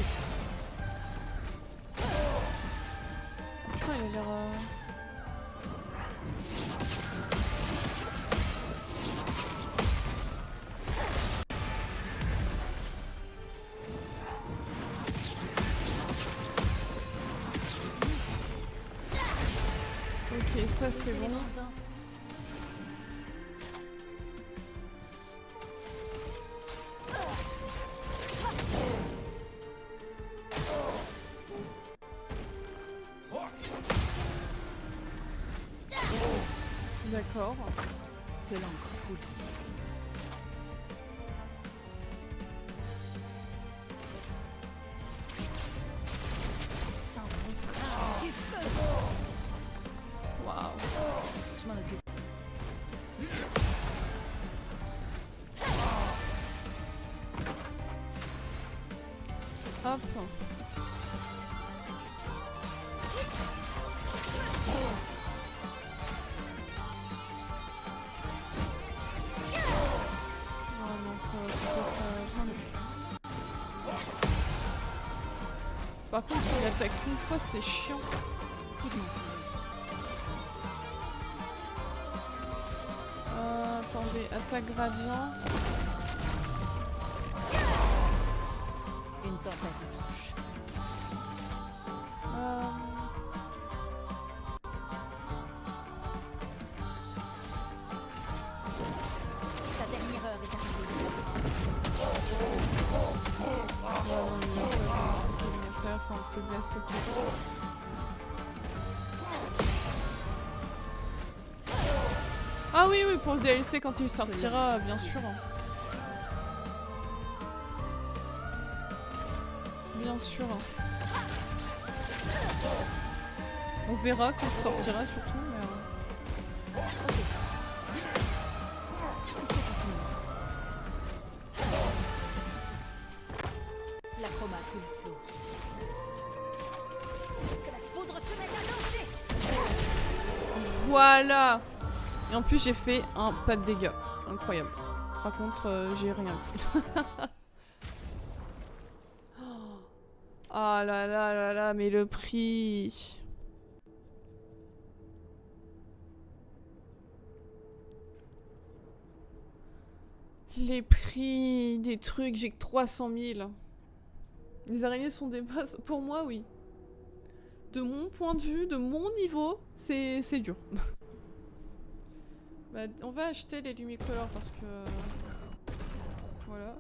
Putain, il a l'air... Ok, ça c'est bon. Élément dense. D'accord. De l'encre coule. Sans du feu. Waouh. Je m'en occupe. Hop. Oh non, ça, c'est pas ça. Je m'en occupe. Par contre, s'il attaque une fois, c'est chiant. Attendez, attaque gradient. Une tempête blanche. Ta dernière heure est arrivée. Enfin, faiblesse, ok. Ah oui, oui, pour le DLC quand il sortira, bien sûr. Bien sûr. On verra quand il sortira surtout, mais... La chroma coule flot. Que la foudre se mette à danser. Voilà. Et en plus j'ai fait un pas de dégâts. Incroyable. Par contre j'ai rien fait. Ah là là là là, mais le prix. Les prix des trucs, j'ai que 300 000. Les araignées sont des bases. Pour moi, oui. De mon point de vue, de mon niveau, c'est dur. Bah, on va acheter les Lumicolor parce que... Voilà.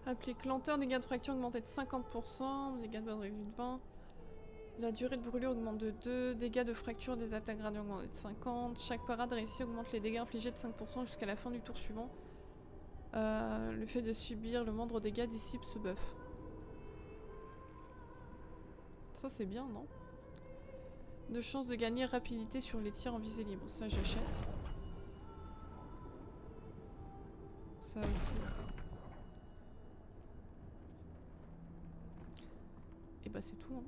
Applique lenteur, dégâts de fracture augmentés de 50%, dégâts de base réduits de 20%. La durée de brûlure augmente de 2, dégâts de fracture des attaques radiées augmentent de 50. Chaque parade réussie augmente les dégâts infligés de 5% jusqu'à la fin du tour suivant. Le fait de subir le moindre dégât dissipe ce buff. Ça c'est bien, non? De chance de gagner rapidité sur les tirs en visée libre. Ça j'achète. Ça aussi. Et bah c'est tout, hein.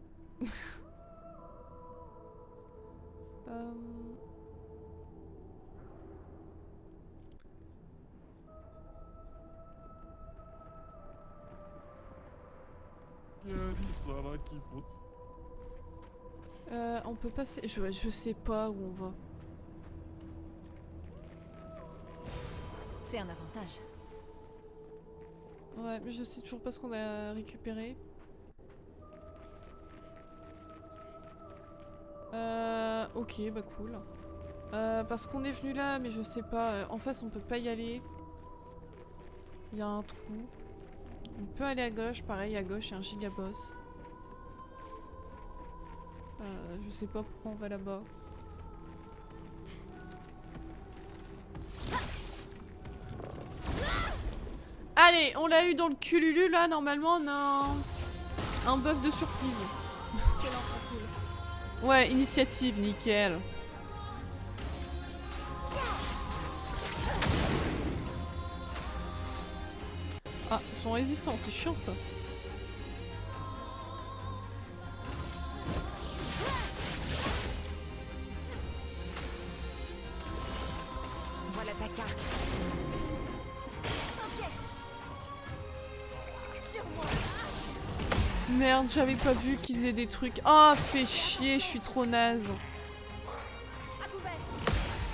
On peut passer... Je sais pas où on va. C'est un avantage. Ouais, mais je sais toujours pas ce qu'on a récupéré. Ok, bah cool. Parce qu'on est venu là, mais je sais pas. En face, on peut pas y aller. Il y a un trou. On peut aller à gauche, pareil, à gauche, il y a un gigaboss. Je sais pas pourquoi on va là-bas. Allez, on l'a eu dans le cululu là, normalement on a un buff de surprise. Ouais, initiative, nickel. Ah, ils sont résistants, c'est chiant ça. Voilà ta carte. Merde, j'avais pas vu qu'ils faisaient des trucs. Ah, fait chier, je suis trop naze. À couvert.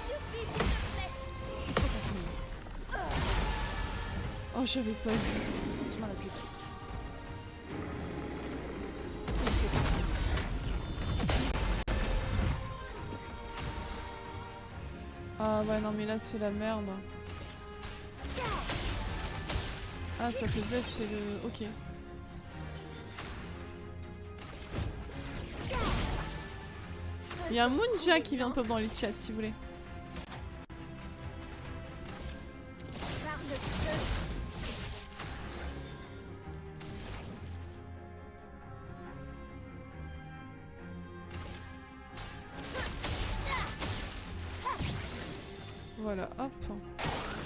Suffit, s'il te plaît. Il faut continuer. Oh, j'avais pas vu. Je m'en occupe. Ah ouais, non mais là c'est la merde. Ah, ça fait baisse, c'est le... Ok. Il y a un Moonja qui vient pop dans les chats si vous voulez. Voilà, hop.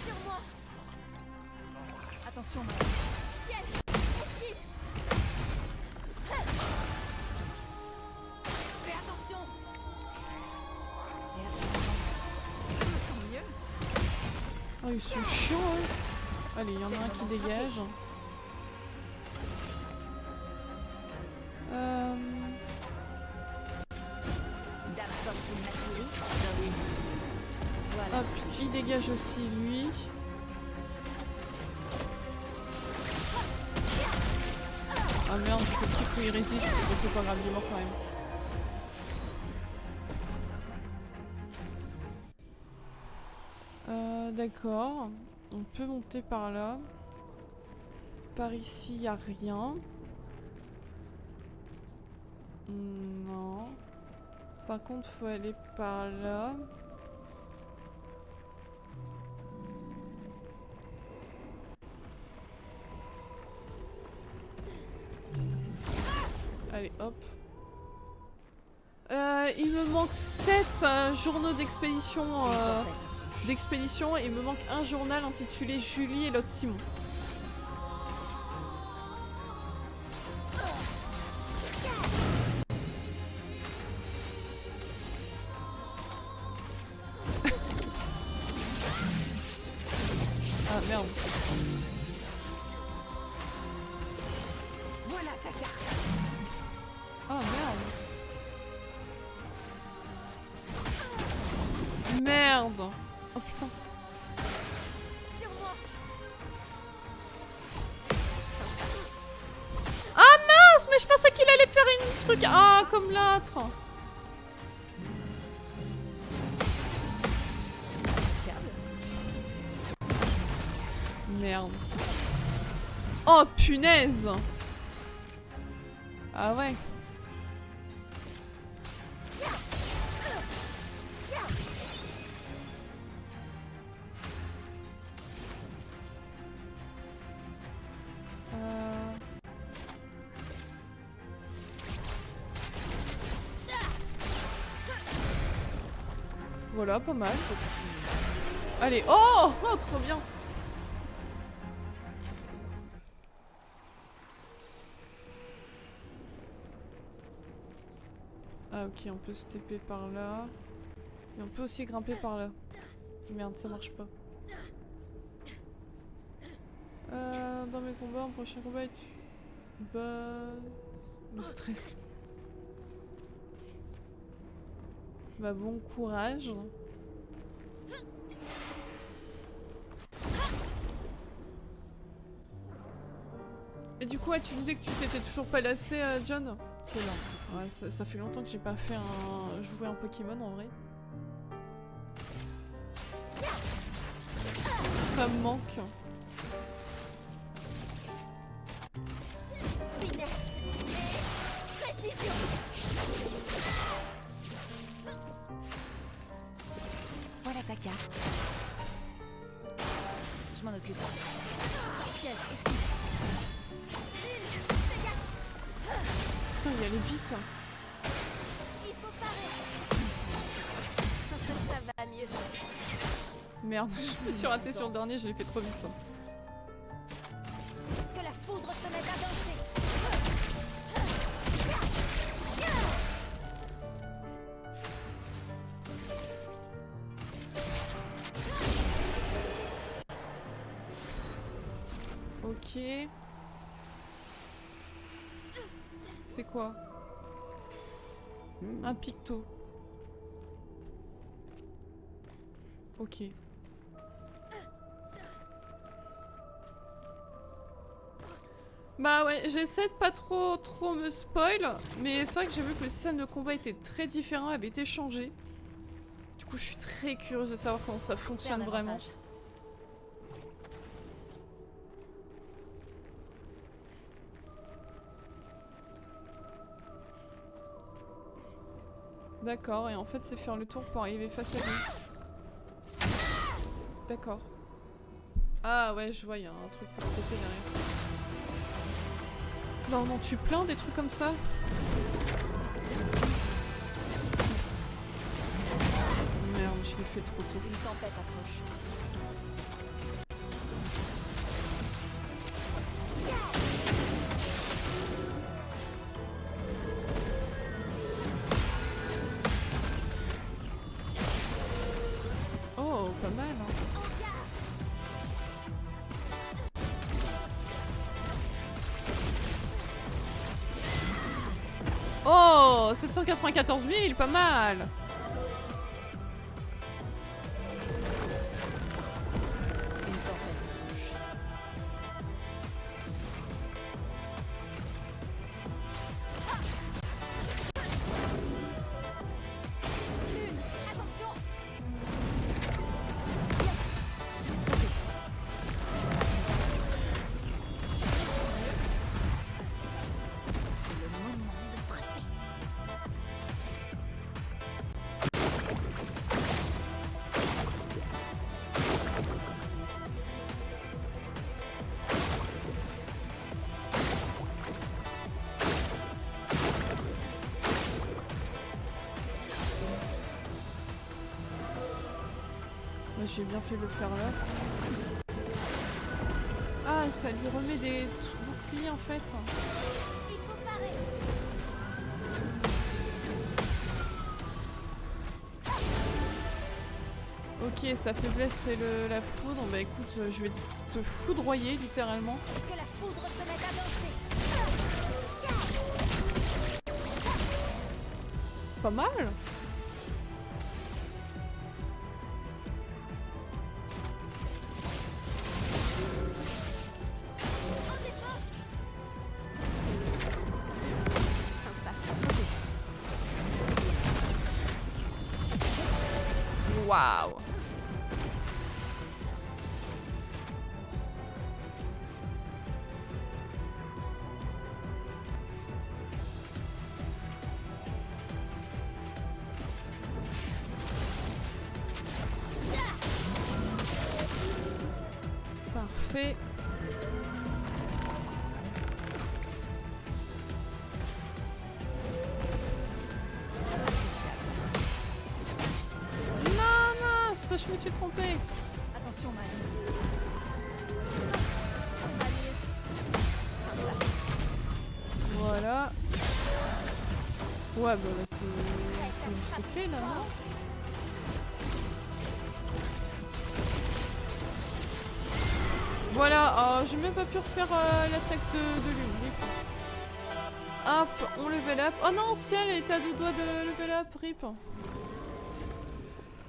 Sur moi. Attention, madame. Ciel. Ici. Fais attention. Fais attention. Je me sens mieux. Oh, ils sont chiants, hein. Allez, il y en a un qui dégage. Dame Fortune Mathilde. Voilà. Hop, il dégage aussi lui. Ah merde, je fais le truc où il résiste, c'est pas grave, il est mort quand même. D'accord. On peut monter par là. Par ici, il n'y a rien. Non. Par contre, faut aller par là. Allez, hop. Il me manque 7 journaux d'expédition et il me manque un journal intitulé Julie et l'autre Simon. Ah merde. Voilà ta carte. Ah merde. Merde. Oh putain. Sur moi. Ah mince, mais je pensais qu'il allait faire une truc. Ah, comme l'autre. Merde. Oh punaise. Ah ouais. Voilà, pas mal. Allez, oh, oh, trop bien. Ah ok, on peut se TP par là. Et on peut aussi grimper par là. Merde, ça marche pas. Dans mes combats, en prochain combat, bah... le stress. Bah bon courage. Et du coup, ouais, tu disais que tu t'étais toujours pas lassé, John? Ok, là. Ouais, ça fait longtemps que j'ai pas fait jouer un Pokémon en vrai. Ça me manque. Finesse et précision. Voilà ta carte. Je m'en occupe. Piège. Putain, il allait vite. Il faut parer. Ça va mieux. Merde, je me suis ratée sur le dernier, je l'ai fait trop vite. Que la foudre se mette à danser. Ok. C'est quoi? Un picto. Ok. Bah ouais, j'essaie de pas trop me spoil, mais c'est vrai que j'ai vu que le système de combat était très différent, avait été changé. Du coup, je suis très curieuse de savoir comment ça fonctionne vraiment. D'accord, et en fait c'est faire le tour pour arriver face à lui. D'accord. Ah ouais, je vois, il y a un truc pour se taper derrière. Non, non, tu plains des trucs comme ça? Merde, je l'ai fait trop tôt. Une tempête approche. Oh, pas mal, hein. Oh, 794 000, pas mal. Une tempête approche. Lune, attention. C'est le moment de frapper. Bah, j'ai bien fait de le faire là. Ah, ça lui remet des boucliers en fait. Il faut parer. Ok, sa faiblesse c'est la foudre. Bah écoute, je vais te foudroyer littéralement. Que la foudre se mette à danser. Pas mal. Waouh. Parfait. Je me suis trompée. Attention, Marie. Ça va mieux. Voilà. Ouais, bah là, c'est fait là, non? Voilà, j'ai même pas pu refaire l'attaque de lune. Du coup. Hop, on level up. Oh non, ciel, elle était à deux doigts de level up, rip.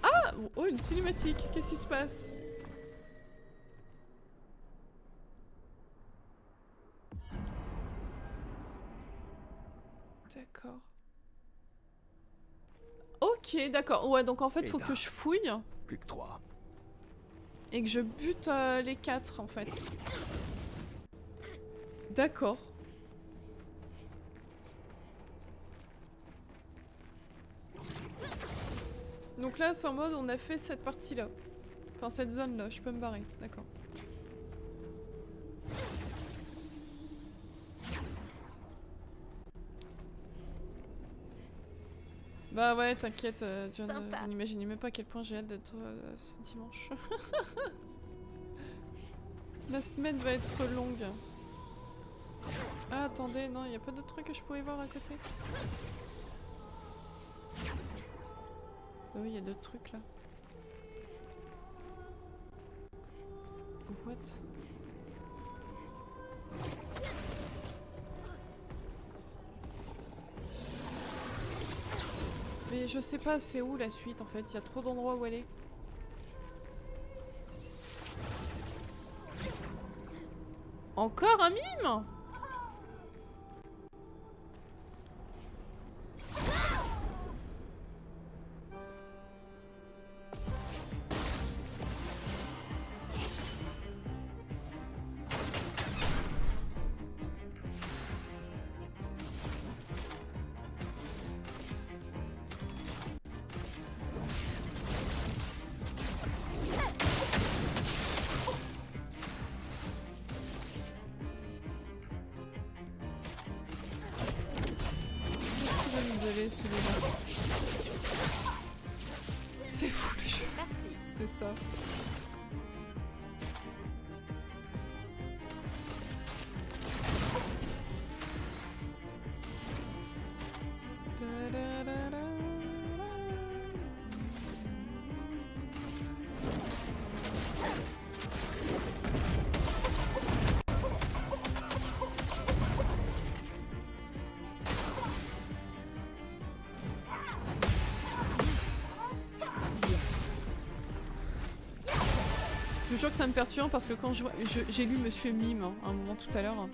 Ah! Oh, une cinématique, qu'est-ce qui se passe? D'accord. Ok, d'accord. Ouais, donc en fait, faut Eda. que je fouille Plus que 3. et que je bute les 4 en fait. D'accord. Donc là, c'est en mode on a fait cette partie-là. Enfin, cette zone-là, je peux me barrer. D'accord. Bah ouais, t'inquiète, John, Sympa. vous n'imaginez même pas à quel point j'ai hâte d'être ce dimanche. La semaine va être longue. Ah, attendez, non, il a pas d'autres trucs que je pouvais voir à côté? Ah oui, il y a d'autres trucs là. What? Mais je sais pas c'est où la suite en fait, il y a trop d'endroits où aller. Encore un mime? Celui-là. C'est fou le jeu. C'est ça. Je vous jure que ça me perturbe parce que quand j'ai lu Monsieur Mime hein, à un moment tout à l'heure.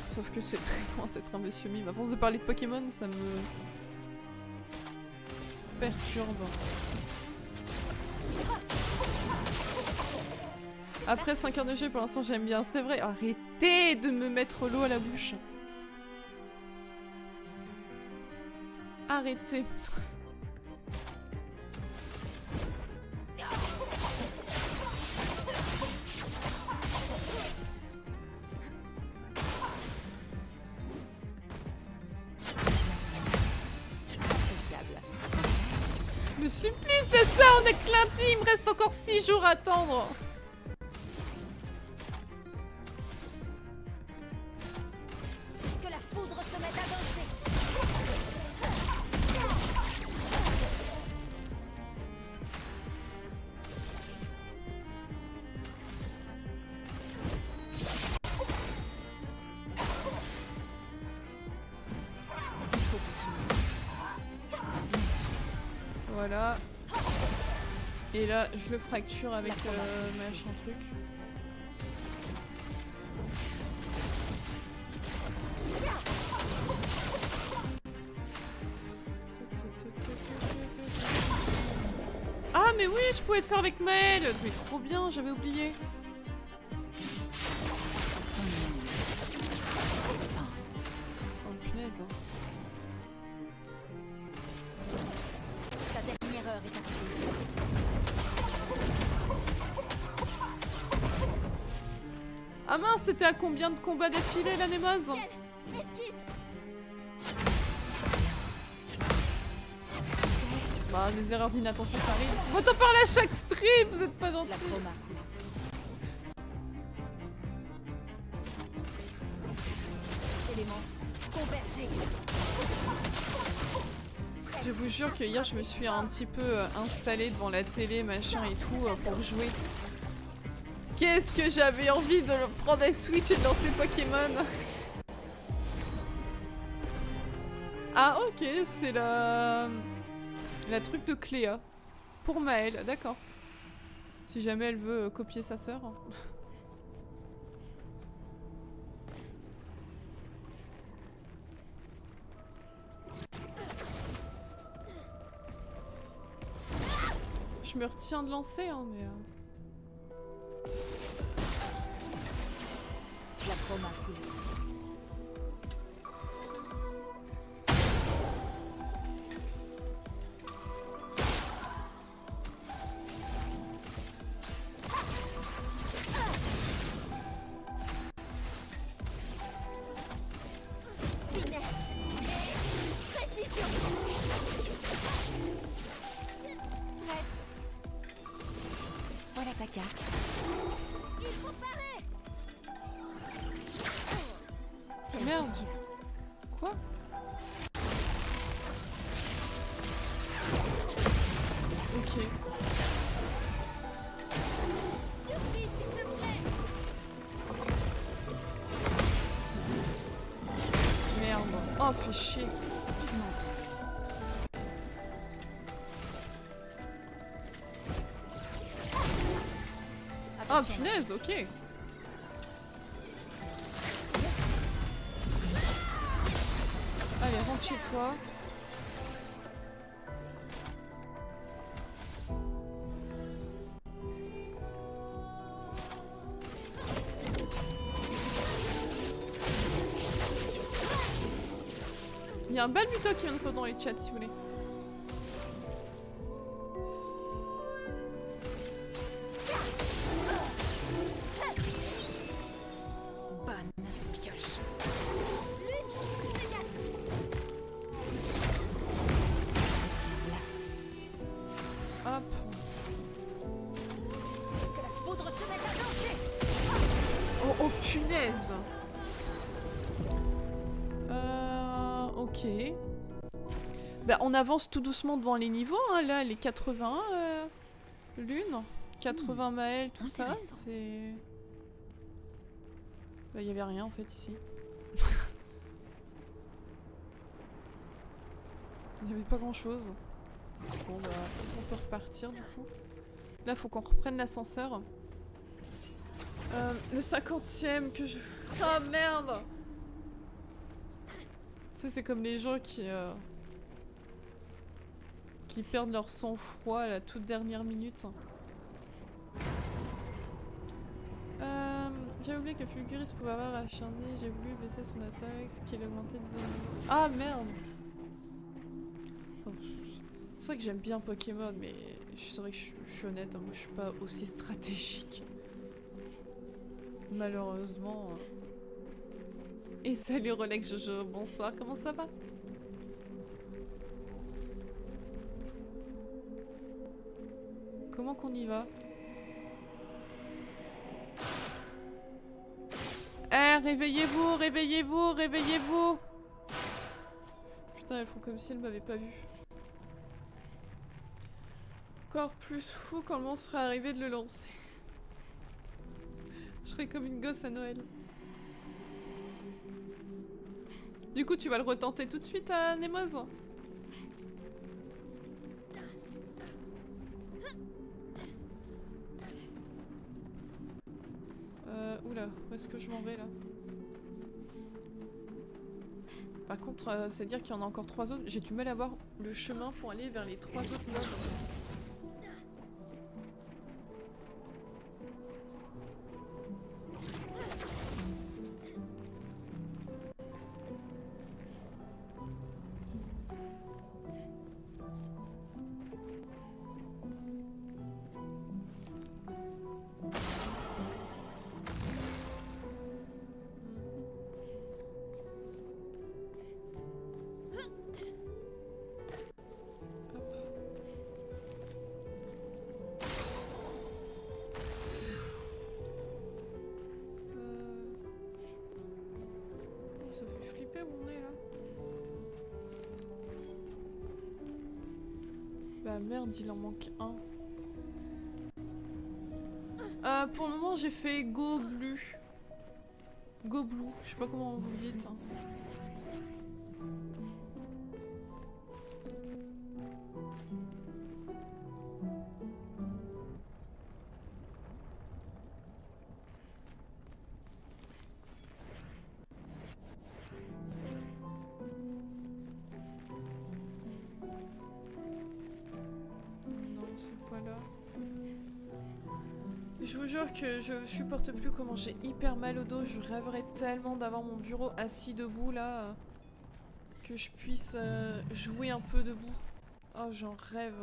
Sauf que c'est très loin d'être un Monsieur Mime. À force de parler de Pokémon, ça me perturbe. Après 5 heures de jeu, pour l'instant j'aime bien, c'est vrai. Arrêtez de me mettre l'eau à la bouche. Arrêtez. Le supplice, c'est ça, on est clinty, il me reste encore 6 jours à attendre. Que la foudre se mette à danser. Voilà. Et là, je le fracture avec machin truc. Ah mais oui, je pouvais le faire avec Maël. Mais trop bien, j'avais oublié. Oh punaise. Ta dernière heure est arrivée. Ah mince, c'était à combien de combats d'affilée la Némoz? Esquive. Bah, des erreurs d'inattention ça arrive. On va t'en parler à chaque stream, vous êtes pas La gentils. trauma. Élément. Converger. Je vous jure que hier je me suis un petit peu installée devant la télé, machin et tout, pour jouer. Qu'est-ce que j'avais envie de prendre la Switch et de lancer Pokémon. Ah ok, c'est la truc de Cléa. Pour Maëlle, d'accord. Si jamais elle veut copier sa sœur. je me retiens de lancer, hein, mais... La chrome a coulé. Voilà ta carte. Il faut parer. C'est la Merde. esquive. Quoi? Ok. Survie, s'il te plaît. Merde. Oh, fait chier. Oh, Attention, punaise, ok. Allez, rentre chez toi. Il y a un balbuto qui vient de coder dans les chats si vous voulez. bonne pioche. Hop. Que la foudre se mette à danser. Oh, oh punaise. Ok. Bah on avance tout doucement devant les niveaux, hein. Là les 81 lune, 80 Maël, tout ça, Intéressant. c'est... Bah y avait rien en fait ici. Il n'y avait pas grand chose. Bon bah on peut repartir du coup. Là faut qu'on reprenne l'ascenseur. Le 50e que je... Ah merde. Tu sais, c'est comme les gens qui perdent leur sang-froid à la toute dernière minute. J'ai oublié que Fulguris pouvait avoir acharné, j'ai voulu baisser son attaque, ce qui l'augmentait de... Ah merde. C'est vrai que j'aime bien Pokémon, mais c'est vrai que je suis honnête, hein, moi je suis pas aussi stratégique. Malheureusement. Et salut Rolex Jojo, bonsoir, comment ça va? Comment qu'on y va? Eh, réveillez-vous, réveillez-vous, réveillez-vous! Putain, elles font comme si elles m'avaient pas vu. Encore plus fou quand le monstre serait arrivé de le lancer. Je serais comme une gosse à Noël. Du coup, tu vas le retenter tout de suite à Nemoz? Oula, où est-ce que je m'en vais là? Par contre, c'est dire qu'il y en a encore 3 autres. J'ai du mal à voir le chemin pour aller vers les 3 autres mobs. Ça fait flipper où on est là. Bah merde, il en manque un. Pour le moment, j'ai fait Go Blue. Go Blue, je sais pas comment vous dites. Hein. Non, c'est pas voilà. Je vous jure que je supporte plus comment j'ai hyper mal au dos. Je rêverais tellement d'avoir mon bureau assis debout là. Que je puisse jouer un peu debout. Oh, j'en rêve.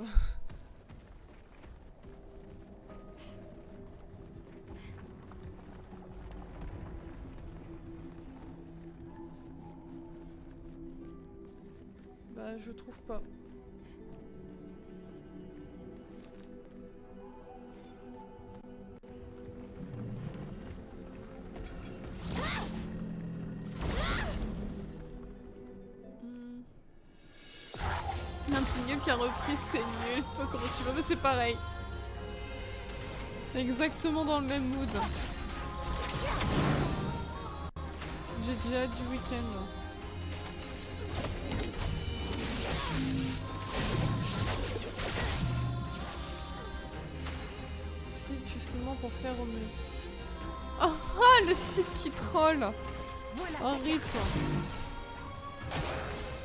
Bah, je trouve pas. Un petit nul qui a repris, c'est nul. Toi, comment tu vas? Mais c'est pareil. Exactement dans le même mood. J'ai déjà hâte du week-end. C'est justement pour faire au mieux. Oh, ah, le site qui troll. Voilà. Oh, rip.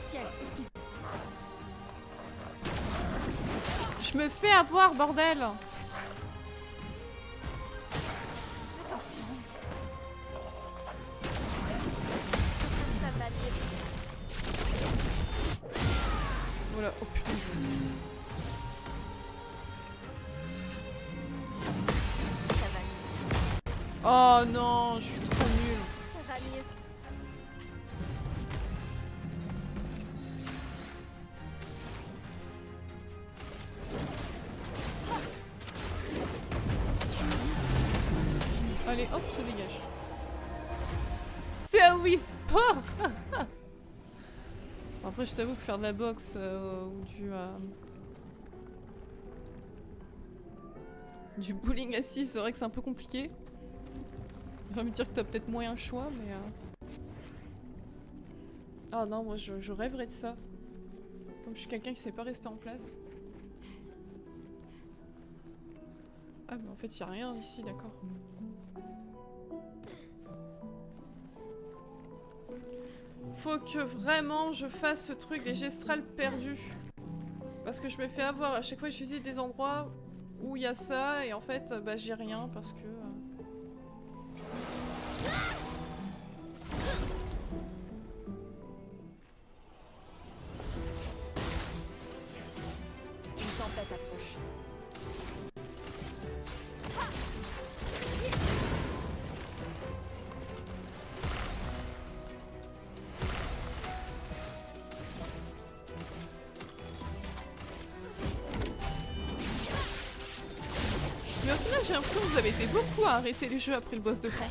Ciel, esquive. Je me fais avoir, bordel. Attention. Ça va mieux. Voilà, oh putain. Ça va mieux. Oh non, je suis trop nulle. Ça va mieux. Allez, hop, se dégage. C'est un Wii Sport. Après, je t'avoue que faire de la boxe ou du bowling assis, c'est vrai que c'est un peu compliqué. J'ai envie de dire que t'as peut-être moins un choix, mais... Ah non, moi je rêverais de ça. Comme je suis quelqu'un qui sait pas rester en place. Ah mais en fait, y a rien ici, d'accord. Faut que vraiment je fasse ce truc des gestrales perdus. Parce que je me fais avoir à chaque fois que je visite des endroits où il y a ça et en fait bah j'ai rien parce que... Une tempête approche. Mais au final j'ai l'impression que vous avez été beaucoup à arrêter les jeux après le boss de fin.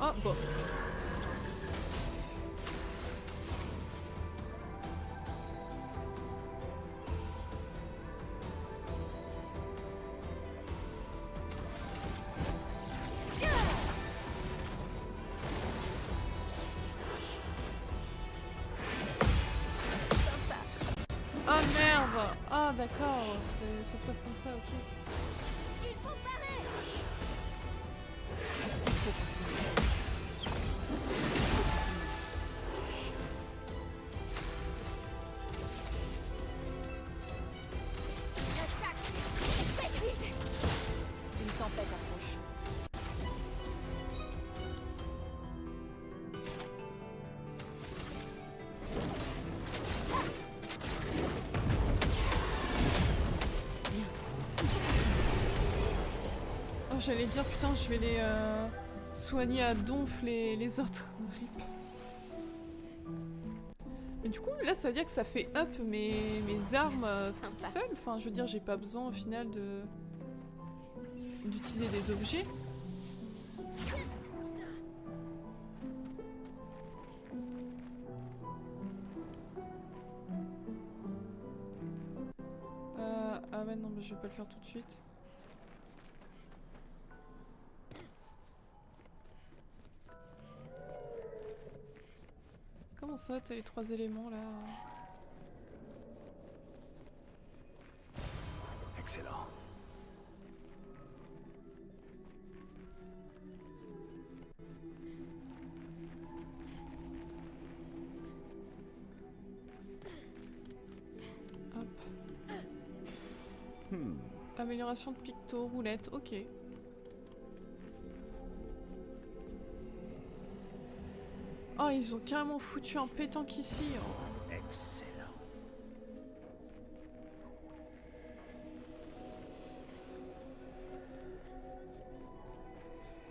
Oh bon. Oh merde! Ah d'accord, ça se passe comme ça, ok. Il faut parer. Une tempête approche. Oh j'allais dire putain je vais les soigner à donf les autres. Rip. Mais du coup là ça veut dire que ça fait up mes armes toutes Sympa. seules. Enfin je veux dire j'ai pas besoin au final d'utiliser des objets. Ah ouais non mais je vais pas le faire tout de suite. Comment ça t'as les 3 éléments là? Amélioration de picto, roulette, ok. Oh, ils ont carrément foutu un pétanque ici. Oh. Excellent.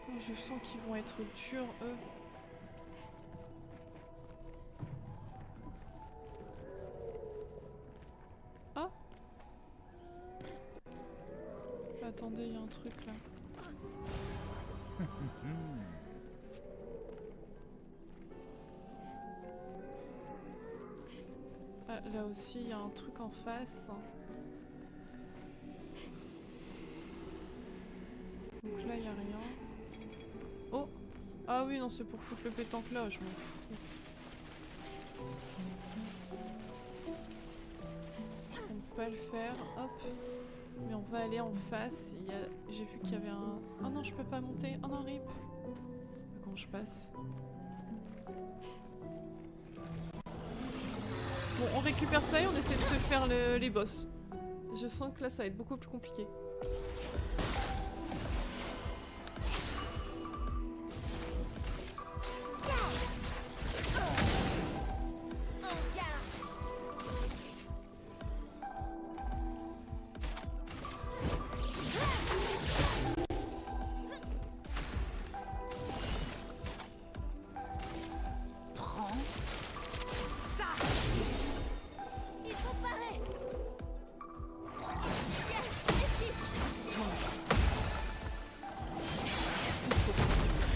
Oh, je sens qu'ils vont être durs, eux. Ah! Attendez, il y a un truc là. Ah, là aussi, il y a un truc en face. Donc là, il n'y a rien. Oh! Ah oui, non, c'est pour foutre le pétanque là, je m'en fous. Je compte pas le faire. Hop. Mais on va aller en face. J'ai vu qu'il y avait un... Oh non, je peux pas monter. Oh non, rip. Comment je passe? Bon, on récupère ça et on essaie de se faire les boss. Je sens que là, ça va être beaucoup plus compliqué.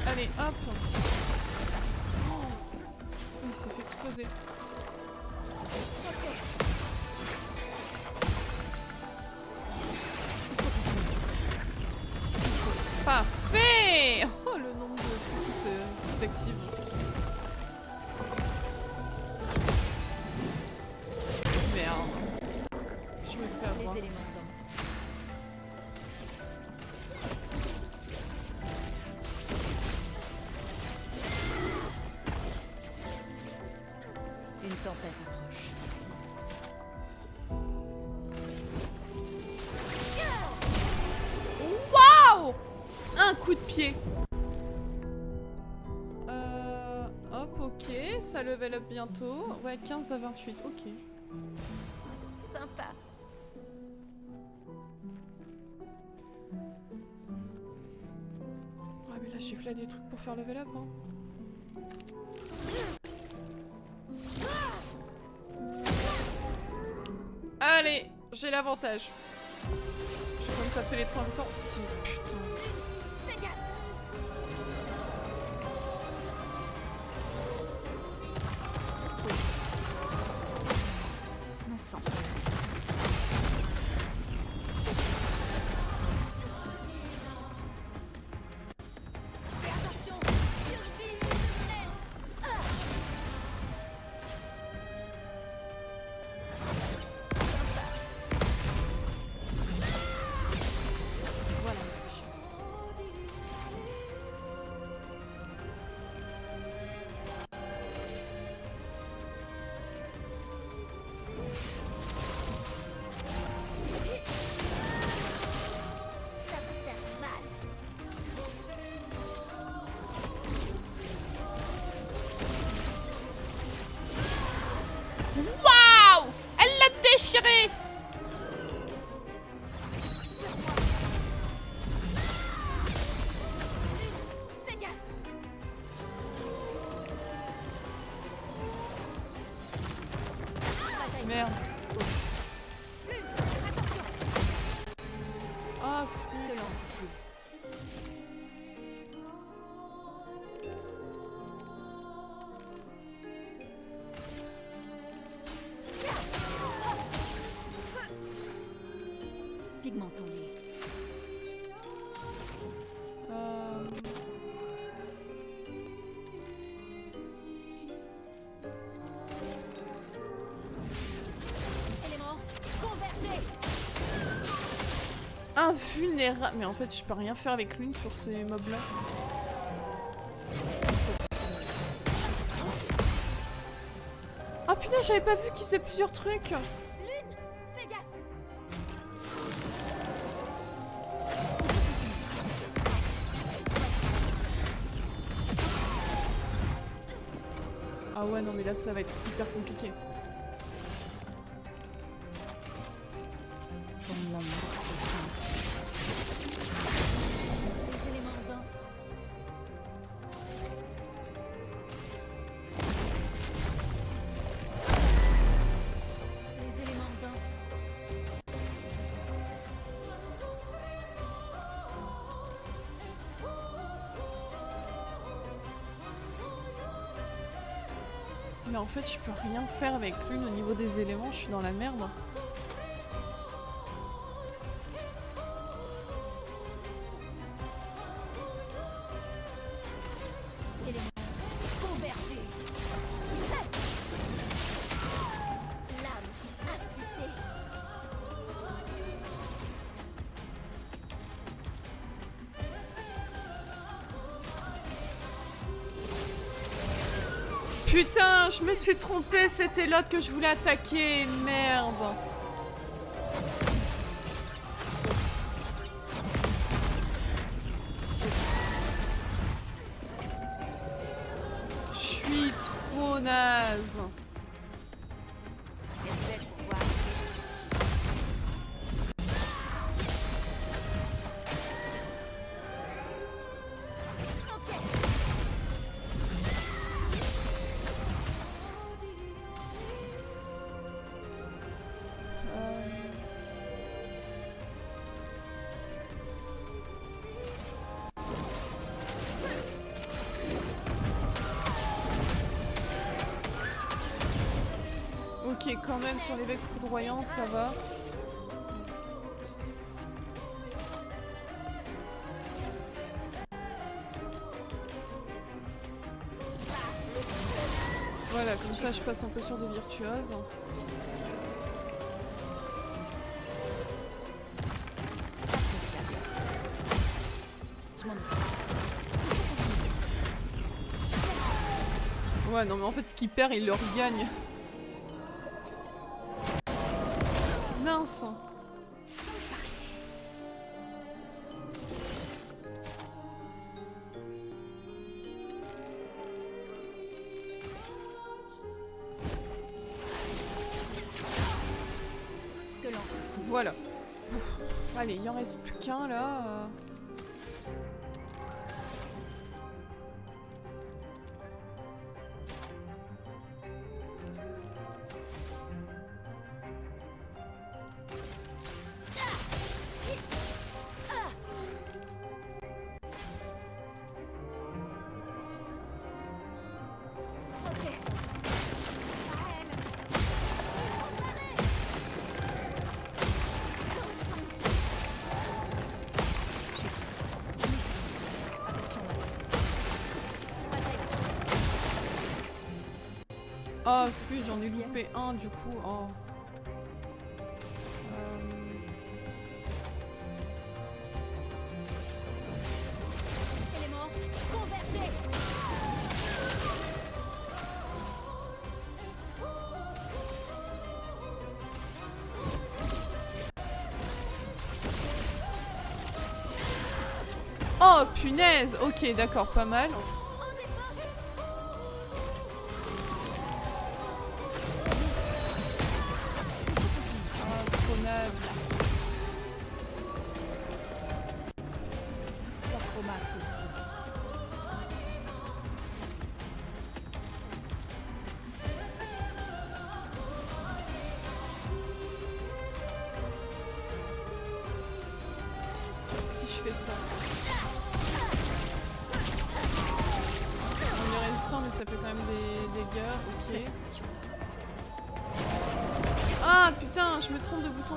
Allez, hop. Oh. Il s'est fait exploser. Parfait. Oh, le nombre de trucs qui s'activent. Merde. Je me fais avoir. Les éléments dansent. Une tempête approche. Waouh! Un coup de pied. Hop, ok. Ça level up bientôt. Ouais, 15 à 28, ok. Sympa. Ouais, mais là, j'ai fait des trucs pour faire level up, hein. Allez, j'ai l'avantage. Je vais me taper les 3 en même temps. Si, putain. Fais gaffe. Me sens. Fais attention. Survie, s'il te plaît. Voilà notre chance. Ça va faire mal. Waouh! Elle l'a déchiré! Fais gaffe. Merde. Attention. Ah, fuis. Que l'on retrouve. Pigmentons-les. Élément. Converger. Invulnérable. Mais en fait, je peux rien faire avec l'une sur ces mobs là. Ah punaise, j'avais pas vu qu'il faisait plusieurs trucs. Lune. Fais gaffe. Ah ouais, non, mais là, ça va être hyper compliqué. Ton nom est fin. Les éléments denses. Les éléments denses. Mais en fait, je peux rien faire avec l'une au niveau des éléments, je suis dans la merde. Converger. Lame affûtée. Putain, je me suis trompée, c'était l'autre que je voulais attaquer, merde. Je suis trop naze. Ok, quand même sur l'évêque foudroyant, ça va. Voilà, comme ça je passe un peu sur de virtuose. Je m'en occupe. Ouais, non mais en fait ce qu'il perd, il le regagne. Mince. Que l'on Voilà. Ouf. Allez, il en reste plus qu'un là. Oh, plus j'en ai loupé un du coup. Oh. éléments converger. Oh punaise. Ok, d'accord, pas mal. Si je fais ça. On est résistant mais ça fait quand même des dégâts. Ok. Ah putain, je me trompe de bouton.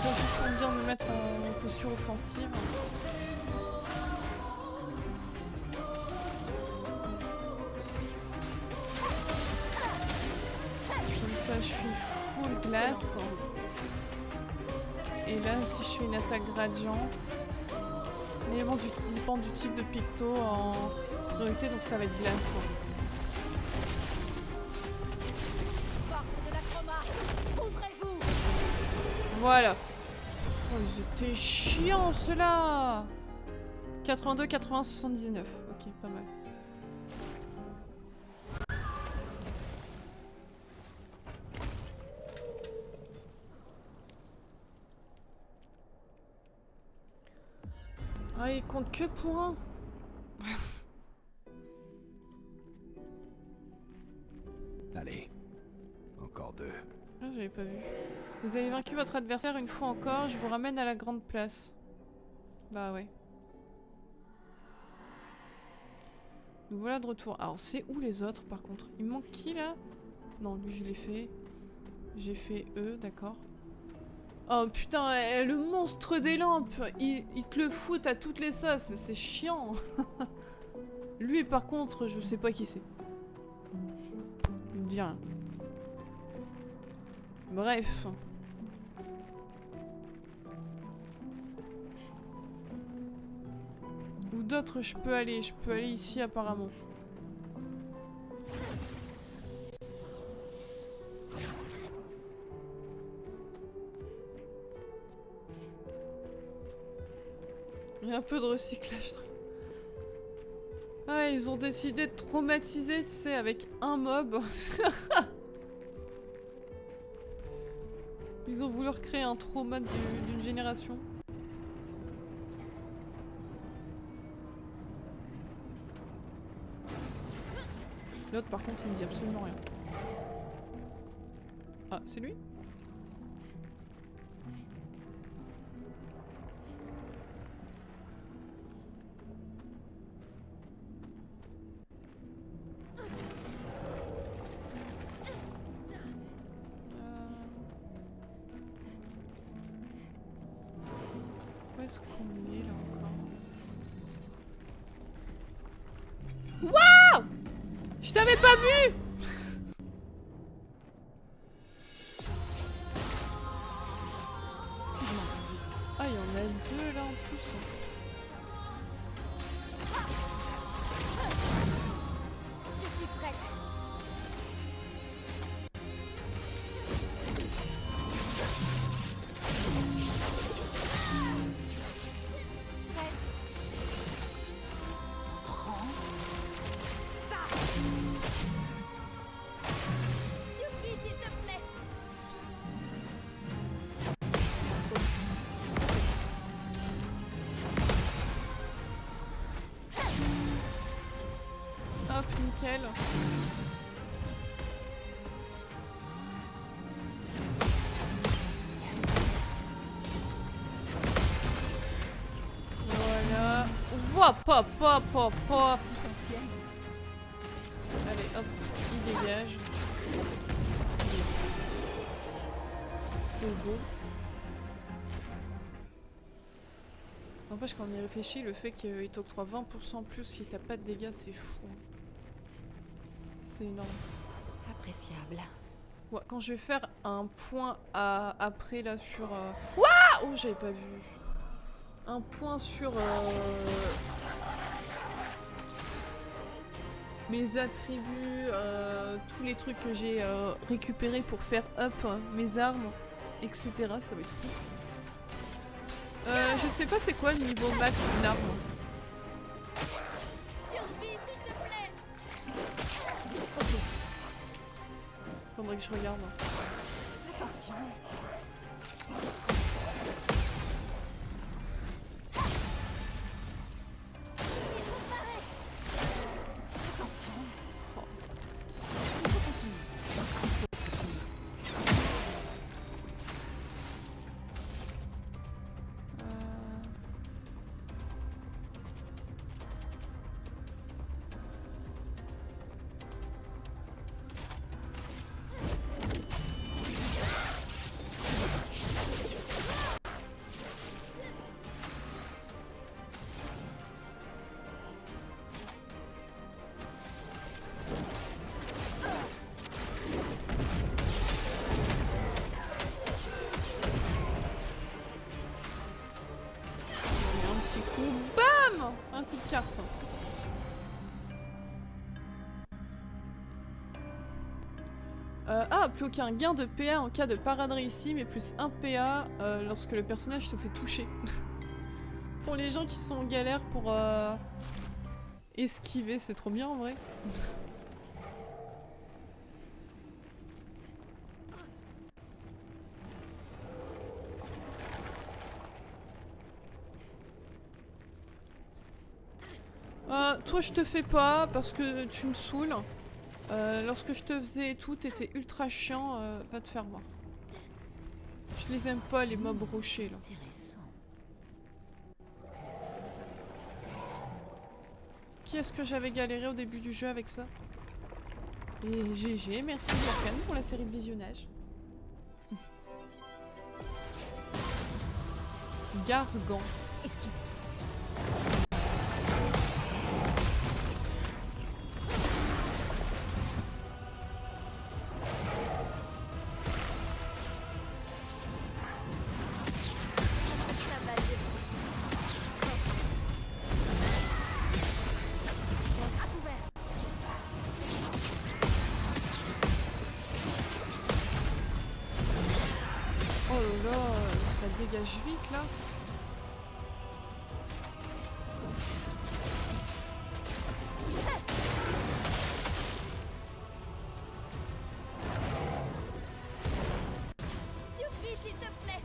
Juste pour me dire me mettre en posture offensive. full glace. Et là, si je fais une attaque gradient, l'élément dépend du type de picto en priorité, donc ça va être glace. Porte de la chroma. Ouvrez-vous. Voilà. Oh, ils étaient chiants ceux-là. 82, 80, 79. Ok, pas mal. Ah, il compte que pour un. Allez, encore 2. Ah, j'avais pas vu. Vous avez vaincu votre adversaire une fois encore, je vous ramène à la grande place. Bah ouais. Nous voilà de retour. Alors c'est où les autres par contre? Il me manque qui là? Non, lui je l'ai fait. J'ai fait eux, d'accord. Oh putain, le monstre des lampes, il te le fout à toutes les sauces, c'est chiant. Lui par contre, je sais pas qui c'est. Il me dit rien. Bref. Où d'autres je peux aller? Je peux aller ici apparemment. Il y a un peu de recyclage. Ah, ils ont décidé de traumatiser, tu sais, avec un mob. Ils ont voulu recréer un trauma d'une génération. L'autre par contre il me dit absolument rien. Ah, c'est lui? Où est-ce qu'on est là encore? Waouh! Je t'avais pas vu! Ah, il y en a deux là en plus. Je suis prête. Suffit, s'il te plaît. Hop, nickel. Voilà. Hop, hop, hop, hop, hop. Allez, hop, il dégage. C'est beau. N'empêche, quand on y réfléchit, le fait qu'il t'octroie 20% plus si t'as pas de dégâts, c'est fou. C'est énorme. Appréciable. Ouais, quand je vais faire un point après là sur... Ouah! Oh, j'avais pas vu. Un point sur... mes attributs, tous les trucs que j'ai récupérés pour faire up mes armes, etc. Ça va être fou. Je sais pas c'est quoi le niveau max d'une arme. Survie, s'il te plaît. Faudrait que je regarde. Attention. Attention. Il faut continuer. plus de cartes. Plus aucun gain de PA en cas de parade réussie, mais plus 1 PA lorsque le personnage se fait toucher. Pour les gens qui sont en galère pour esquiver, c'est trop bien en vrai. Toi je te fais pas parce que tu me saoules. Lorsque je te faisais et tout, t'étais ultra chiant, va te faire voir. Je les aime pas les mobs rochers là. Intéressant. Qui est-ce que j'avais galéré au début du jeu avec ça? Et GG, merci Morgane pour la série de visionnage. Gargan. Esquive. Dégage vite là. Suffit, s'il te plaît.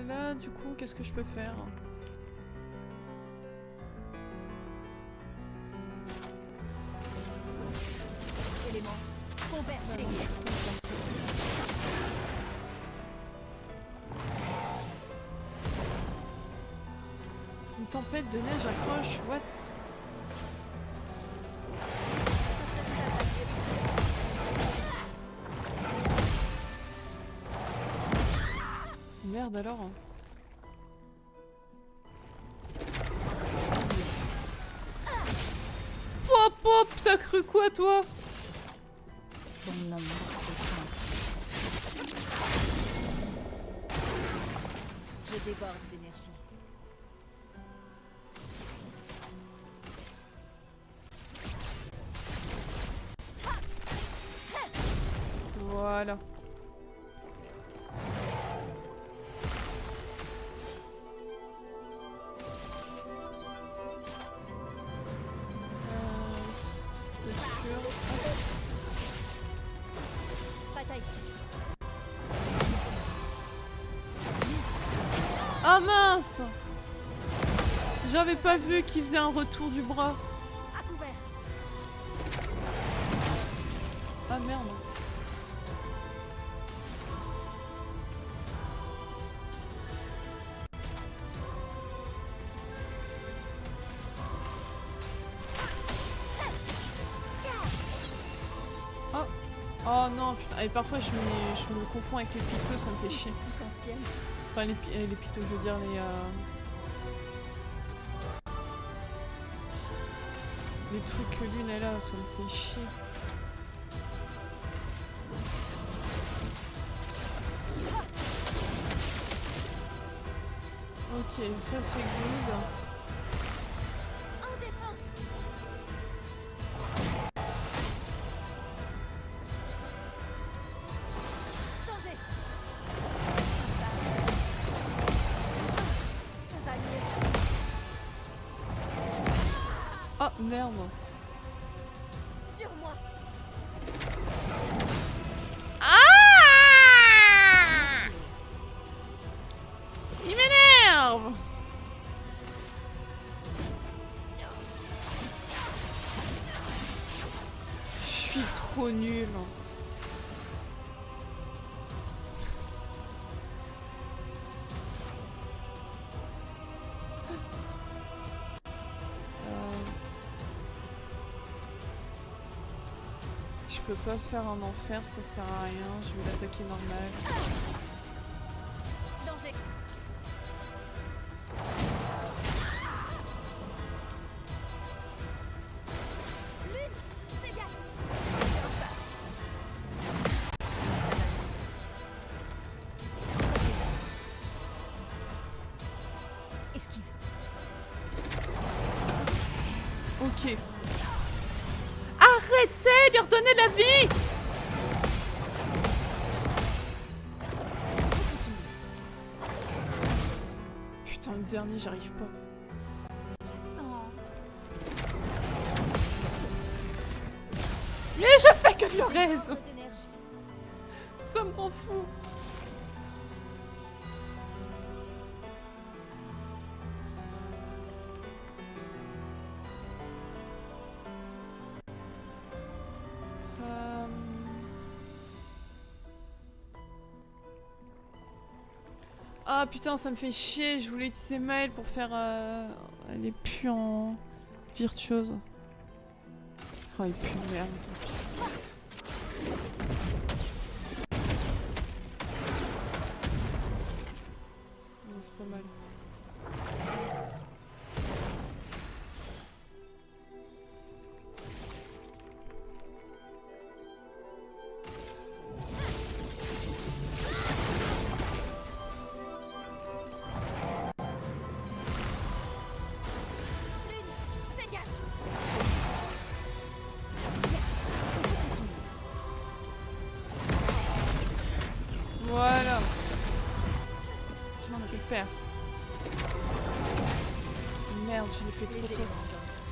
Là, du coup, qu'est-ce que je peux faire? Élément. Converge les Une tempête de neige accroche, what? Merde alors. Pop pop, t'as cru quoi toi? Ton homme Je déborde d'énergie. Voilà. Ah mince! J'avais pas vu qu'il faisait un retour du bras. À couvert. Ah merde. Oh. Oh non, putain. Et parfois je me confonds avec les piteux, ça me fait chier. Potentiel. Enfin les piteux, je veux dire les trucs que l'une est là, ça me fait chier. Ok, ça c'est good. En défense. Danger. Ça va mieux. Ah merde. Sur moi. Il m'énerve. Je suis trop nulle. je peux pas faire un enfer, ça sert à rien, je vais l'attaquer normal. Danger. Lune, fais gaffe. Esquive. Ok. Arrêtez de lui redonner la vie! Putain, le dernier, j'arrive pas. Mais je fais que de le raise! D'énergie. Ça me rend fou! Ah putain, ça me fait chier, je voulais utiliser Maël pour faire... Elle est plus en... virtuose. Oh, il pue de merde, tant pis. Oh, c'est pas mal. Fais gaffe. Voilà, Je m'en occupe. super. Merde, je l'ai fait Les trop tôt. éléments dansent.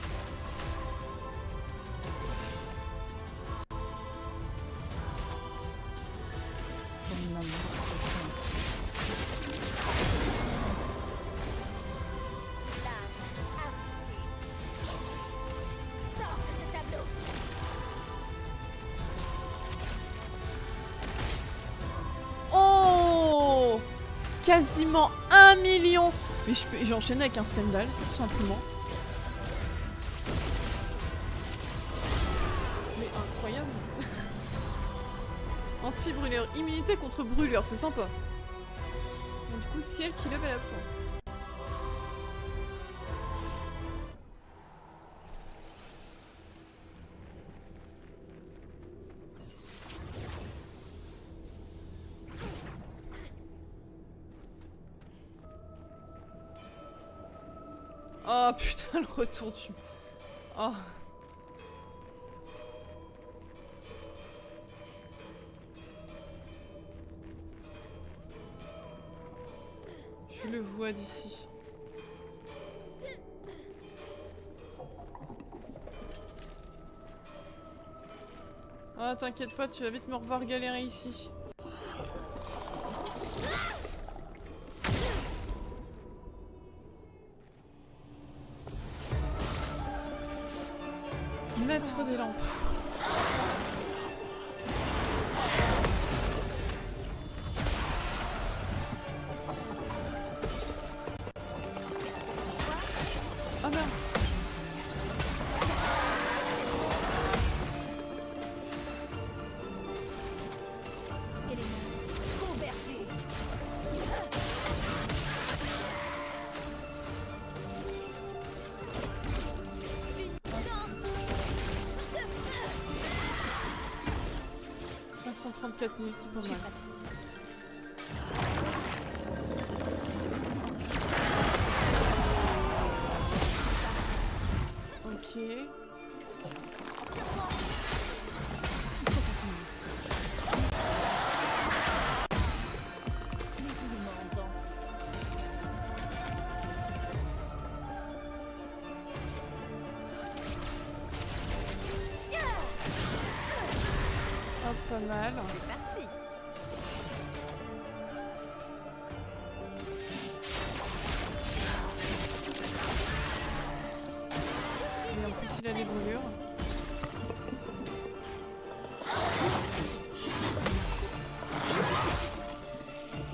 Ton nom est Lame affûtée. Sors de ce tableau. Oh, quasiment 1 million. Mais j'ai enchaîné avec un Stendhal, tout simplement. Mais incroyable. Anti-brûlure, immunité contre brûlure, c'est sympa. Donc, du coup, ciel qui level up. Oh putain, le retour du... Oh. Je le vois d'ici. Ah, t'inquiète pas, tu vas vite me revoir galérer ici. Maître des lampes. Ah merde. Converger. Une danse. 534 000, c'est pas mal. Ok. Les éléments dansent. Hop, pas mal. C'est parti. Et en plus, il a des brûlures.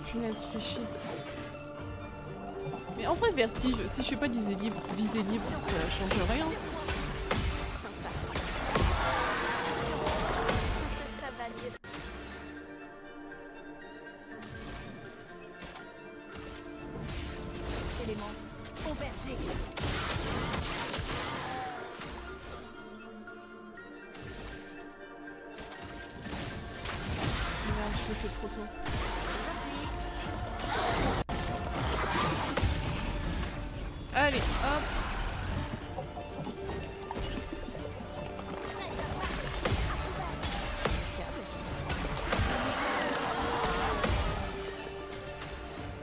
Punaise, fait chier. Mais en vrai, vertige, si je fais pas visée libre, ça change rien. Clément. Au berger. Merde, je le fais trop tôt. Allez, hop.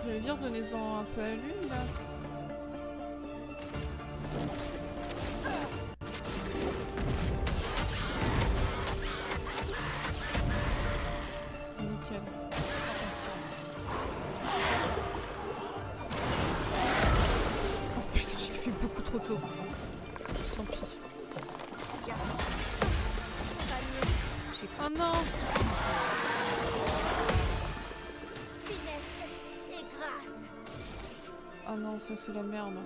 J'allais dire, donnez-en un peu à l'une là. Nickel. Oh putain, je l'ai fait beaucoup trop tôt. Tant pis. Oh non! Finesse et grâce. Oh non, ça c'est la merde.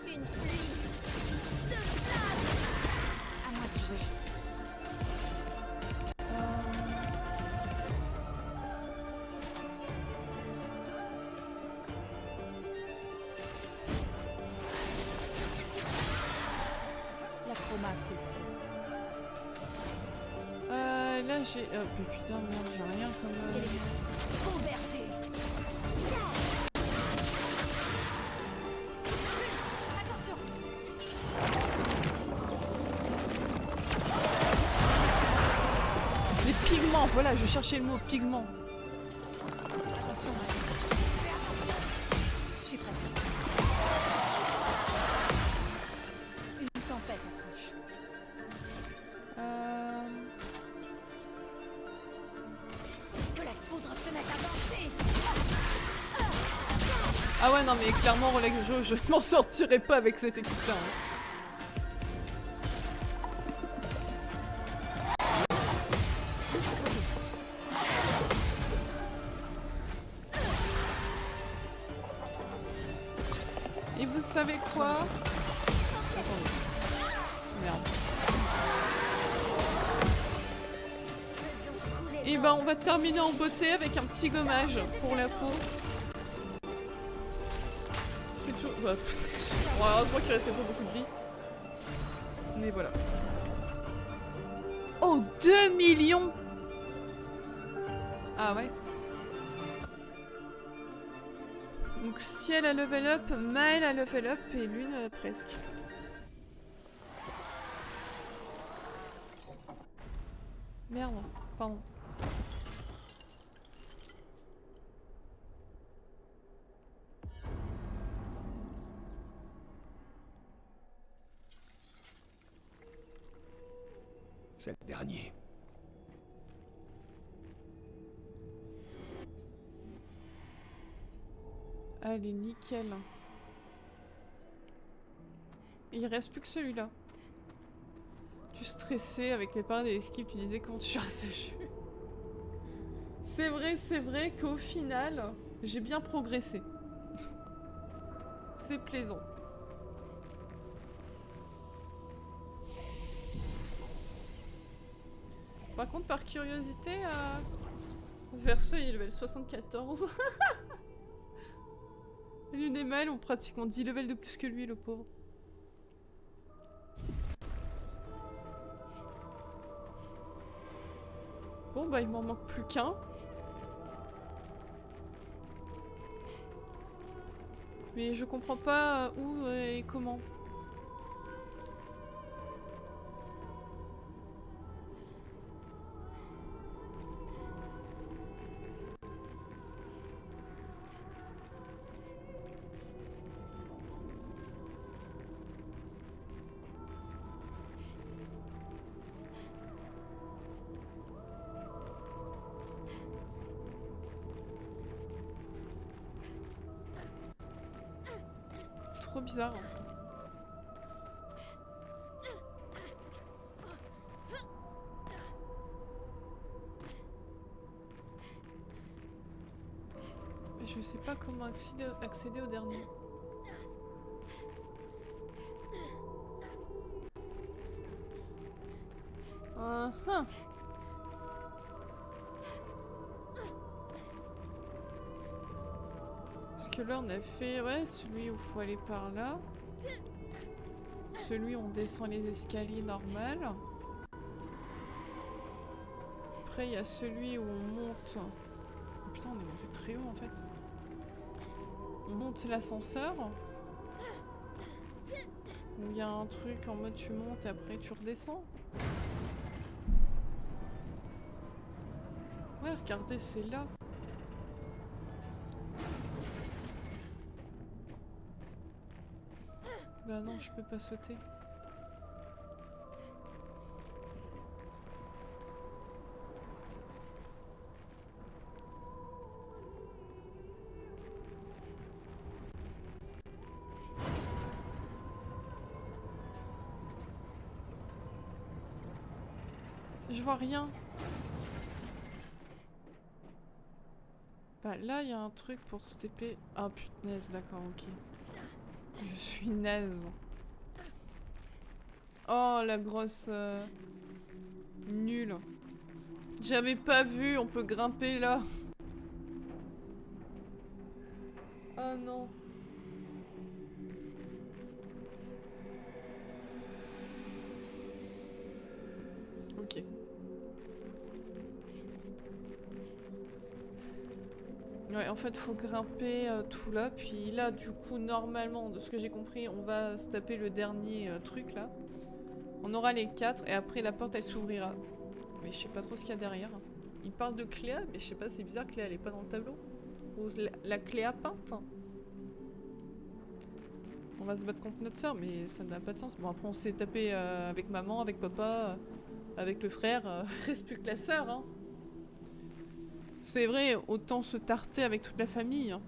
Une pluie de flammes. À moi de jouer. La chroma cool. Là j'ai... Oh putain, merde, j'ai rien comme... Au berger. Attention. Les pigments, voilà, je cherchais le mot pigment. Attention. Fais attention. Je suis prête. Une tempête approche. Que la foudre se mette à danser. Ah ouais, non mais clairement, Rolex, je m'en sortirai pas avec cette équipe-là. Hein. Et vous savez quoi? Merde. Et ben on va terminer en beauté avec un petit gommage pour la peau. C'est toujours... Bah, bon, heureusement qu'il restait pas beaucoup de vie. Mais voilà. Oh, 2 millions! Ah ouais. Donc si elle a level up, Maëlle a level up et Lune presque. Merde, pardon. C'est le dernier. Allez, nickel. Il reste plus que celui-là. Tu stressais avec les parades et l'esquive, tu disais comment tu gères ce jeu. C'est vrai qu'au final, j'ai bien progressé. C'est plaisant. Par contre, par curiosité, Verso il est level 74. Lune et Maëlle ont pratiquement 10 levels de plus que lui, le pauvre. Bon bah il m'en manque plus qu'un. Mais je comprends pas où et comment. Trop bizarre. Je sais pas comment accéder au dernier. Parce que là, on a fait, ouais, celui où il faut aller par là. Celui où on descend les escaliers normal. Après, il y a celui où on monte. Oh, putain, on est monté très haut en fait. On monte l'ascenseur. Où il y a un truc en mode tu montes et après tu redescends. Ouais, regardez, c'est là. Bah non, je peux pas sauter. Je vois rien. Bah là, il y a un truc pour se TP. Ah punaise, d'accord, ok. Je suis naze. Oh, la grosse... nulle. J'avais pas vu, on peut grimper là. Oh non. Ok. Ouais, en fait, faut grimper tout là, puis là, du coup, normalement, de ce que j'ai compris, on va se taper le dernier truc là. On aura les 4 et après la porte elle s'ouvrira. Mais je sais pas trop ce qu'il y a derrière. Il parle de Cléa, mais je sais pas, c'est bizarre, Cléa elle est pas dans le tableau. Ou la Cléa peinte. On va se battre contre notre soeur, mais ça n'a pas de sens. Bon, après on s'est tapé avec maman, avec papa, avec le frère. Reste plus que la sœur, hein. C'est vrai, autant se tarter avec toute la famille. Hein.